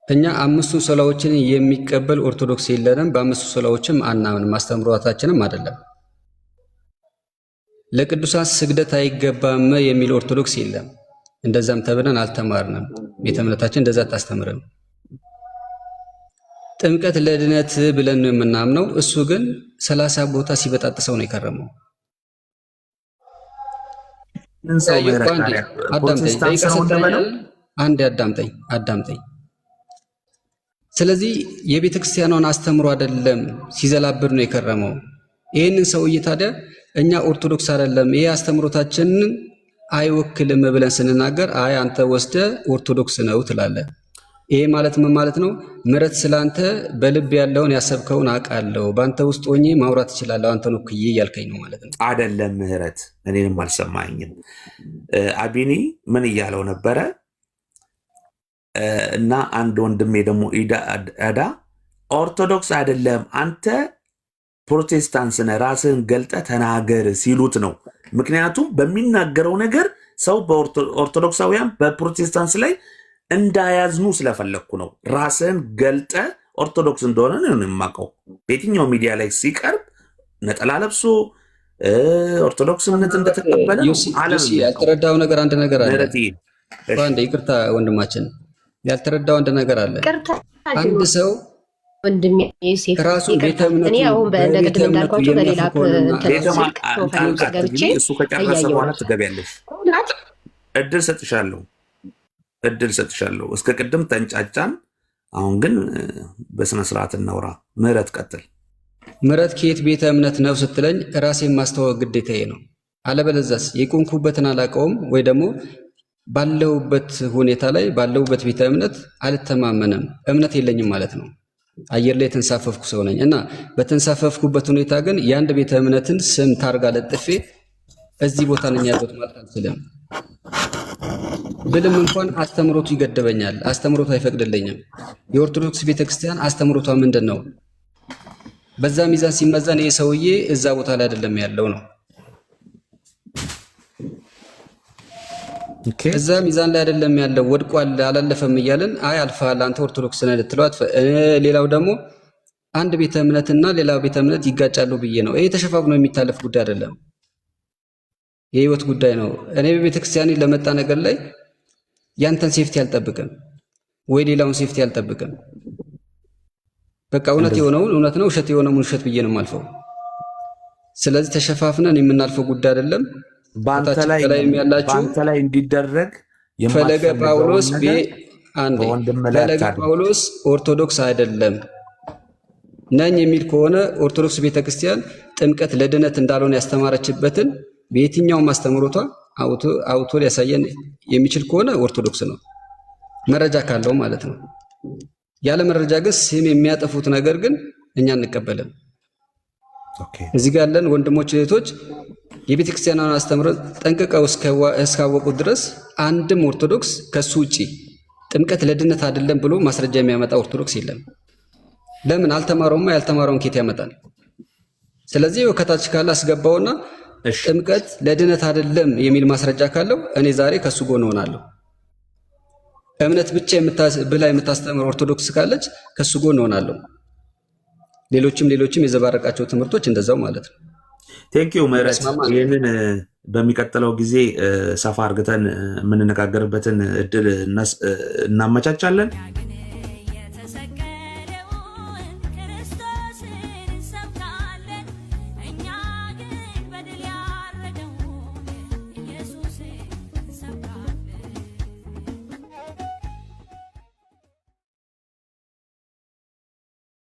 እኛ 5 ሶላዎችን የሚቀበል ኦርቶዶክስ የለንም። በ5 ሶላዎችም አናምንም፣ ማስተምሯታችንም አይደለም። ለቅዱሳን ስግደት አይገባም የሚል ኦርቶዶክስ የለም። እንደዛም ተብለን አልተማርንም። ቤተ እምነታችን እንደዛ አታስተምርም። ጥምቀት ለድነት ብለን ነው የምናምነው። እሱ ግን 30 ቦታ ሲበጣጥሰው ነው የከረመው። አዳምጠኝ። ስለዚህ የቤተ ክርስቲያኗን አስተምሮ አይደለም ሲዘላብድ ነው የከረመው። ይህንን ሰውዬ ታዲያ እኛ ኦርቶዶክስ አይደለም ይሄ አስተምሮታችንን አይወክልም ብለን ስንናገር አይ አንተ ወስደ ኦርቶዶክስ ነው ትላለህ። ይሄ ማለት ምን ማለት ነው? ምህረት ስላንተ በልብ ያለውን ያሰብከውን አውቃለሁ፣ በአንተ ውስጥ ሆኜ ማውራት እችላለሁ፣ አንተን ወክዬ እያልከኝ ነው ማለት ነው። አይደለም ምህረት፣ እኔንም አልሰማኝም። አቢኒ ምን እያለው ነበረ? እና አንድ ወንድሜ ደግሞ ኢዳ ኦርቶዶክስ አይደለም አንተ ፕሮቴስታንት ነህ ራስህን ገልጠ ተናገር ሲሉት ነው። ምክንያቱም በሚናገረው ነገር ሰው በኦርቶዶክሳውያን በፕሮቴስታንት ላይ እንዳያዝኑ ስለፈለግኩ ነው። ራስህን ገልጠ ኦርቶዶክስ እንደሆነ ነው የማውቀው። በየትኛው ሚዲያ ላይ ሲቀርብ ነጠላ ለብሶ ኦርቶዶክስ እምነት እንደተቀበለ ያልተረዳው ነገር አንድ ነገር አለ። ይቅርታ ወንድማችን፣ ያልተረዳው አንድ ነገር አለ። አንድ ሰው ራሱ ቤተ እምነቱ እሱ ከጨረሰ በኋላ ትገቢያለሽ። እድል ሰጥሻለሁ። እስከ ቅድም ተንጫጫን። አሁን ግን በስነስርዓት እናውራ። ምህረት ቀጥል። ምህረት ከየት ቤተ እምነት ነው ስትለኝ ራሴን ማስተዋወቅ ግዴታዬ ነው። አለበለዛስ የቆንኩበትን አላውቀውም ወይ ደግሞ ባለሁበት ሁኔታ ላይ ባለሁበት ቤተ እምነት አልተማመንም፣ እምነት የለኝም ማለት ነው። አየር ላይ የተንሳፈፍኩ ሰው ነኝ እና በተንሳፈፍኩበት ሁኔታ ግን የአንድ ቤተ እምነትን ስም ታርጋ ለጥፌ እዚህ ቦታ ነኝ ያለሁት ማለት አልችልም። ብልም እንኳን አስተምሮቱ ይገድበኛል፣ አስተምሮቱ አይፈቅድልኝም። የኦርቶዶክስ ቤተክርስቲያን አስተምሮቷ ምንድን ነው? በዛ ሚዛን ሲመዘን ይህ ሰውዬ እዛ ቦታ ላይ አይደለም ያለው ነው። እዛ ሚዛን ላይ አይደለም ያለው፣ ወድቋል፣ አላለፈም እያለን አይ አልፈሃል አንተ ኦርቶዶክስ ነህ ልትለው። ሌላው ደግሞ አንድ ቤተ እምነትና ሌላው ቤተ እምነት ይጋጫሉ ብዬ ነው። ይሄ ተሸፋፍኖ የሚታለፍ ጉዳይ አይደለም፣ የህይወት ጉዳይ ነው። እኔ በቤተክርስቲያኔ ለመጣ ነገር ላይ ያንተን ሴፍቲ አልጠብቅም ወይ ሌላውን ሴፍቲ አልጠብቅም። በቃ እውነት የሆነውን እውነት ነው፣ ውሸት የሆነውን ውሸት ብዬ ነው የማልፈው። ስለዚህ ተሸፋፍነን የምናልፈው ጉዳይ አይደለም። በአንተ ላይ እንዲደረግ ፈለገ ጳውሎስ ኦርቶዶክስ አይደለም ነኝ የሚል ከሆነ ኦርቶዶክስ ቤተክርስቲያን ጥምቀት ለድነት እንዳልሆነ ያስተማረችበትን በየትኛውም አስተምሮቷ አውቶ ሊያሳየን የሚችል ከሆነ ኦርቶዶክስ ነው፣ መረጃ ካለው ማለት ነው። ያለ መረጃ ግን ስም የሚያጠፉት ነገር ግን እኛ አንቀበልም። እዚህ ጋር ያለን ወንድሞች እህቶች የቤተክርስቲያኗን አስተምሮ ጠንቅቀው እስካወቁት ድረስ አንድም ኦርቶዶክስ ከሱ ውጪ ጥምቀት ለድነት አይደለም ብሎ ማስረጃ የሚያመጣ ኦርቶዶክስ የለም። ለምን አልተማረውማ? ያልተማረውን ኬት ያመጣል? ስለዚህ ከታች ካለ አስገባውና ጥምቀት ለድነት አይደለም የሚል ማስረጃ ካለው እኔ ዛሬ ከሱ ጎን ሆናለሁ። እምነት ብቻ ብላ የምታስተምር ኦርቶዶክስ ካለች ከሱ ጎን ሆናለሁ። ሌሎችም የዘባረቃቸው ትምህርቶች እንደዛው ማለት ነው። ቴንኪው ምህረት። ይህንን በሚቀጥለው ጊዜ ሰፋ አርግተን የምንነጋገርበትን እድል እናመቻቻለን።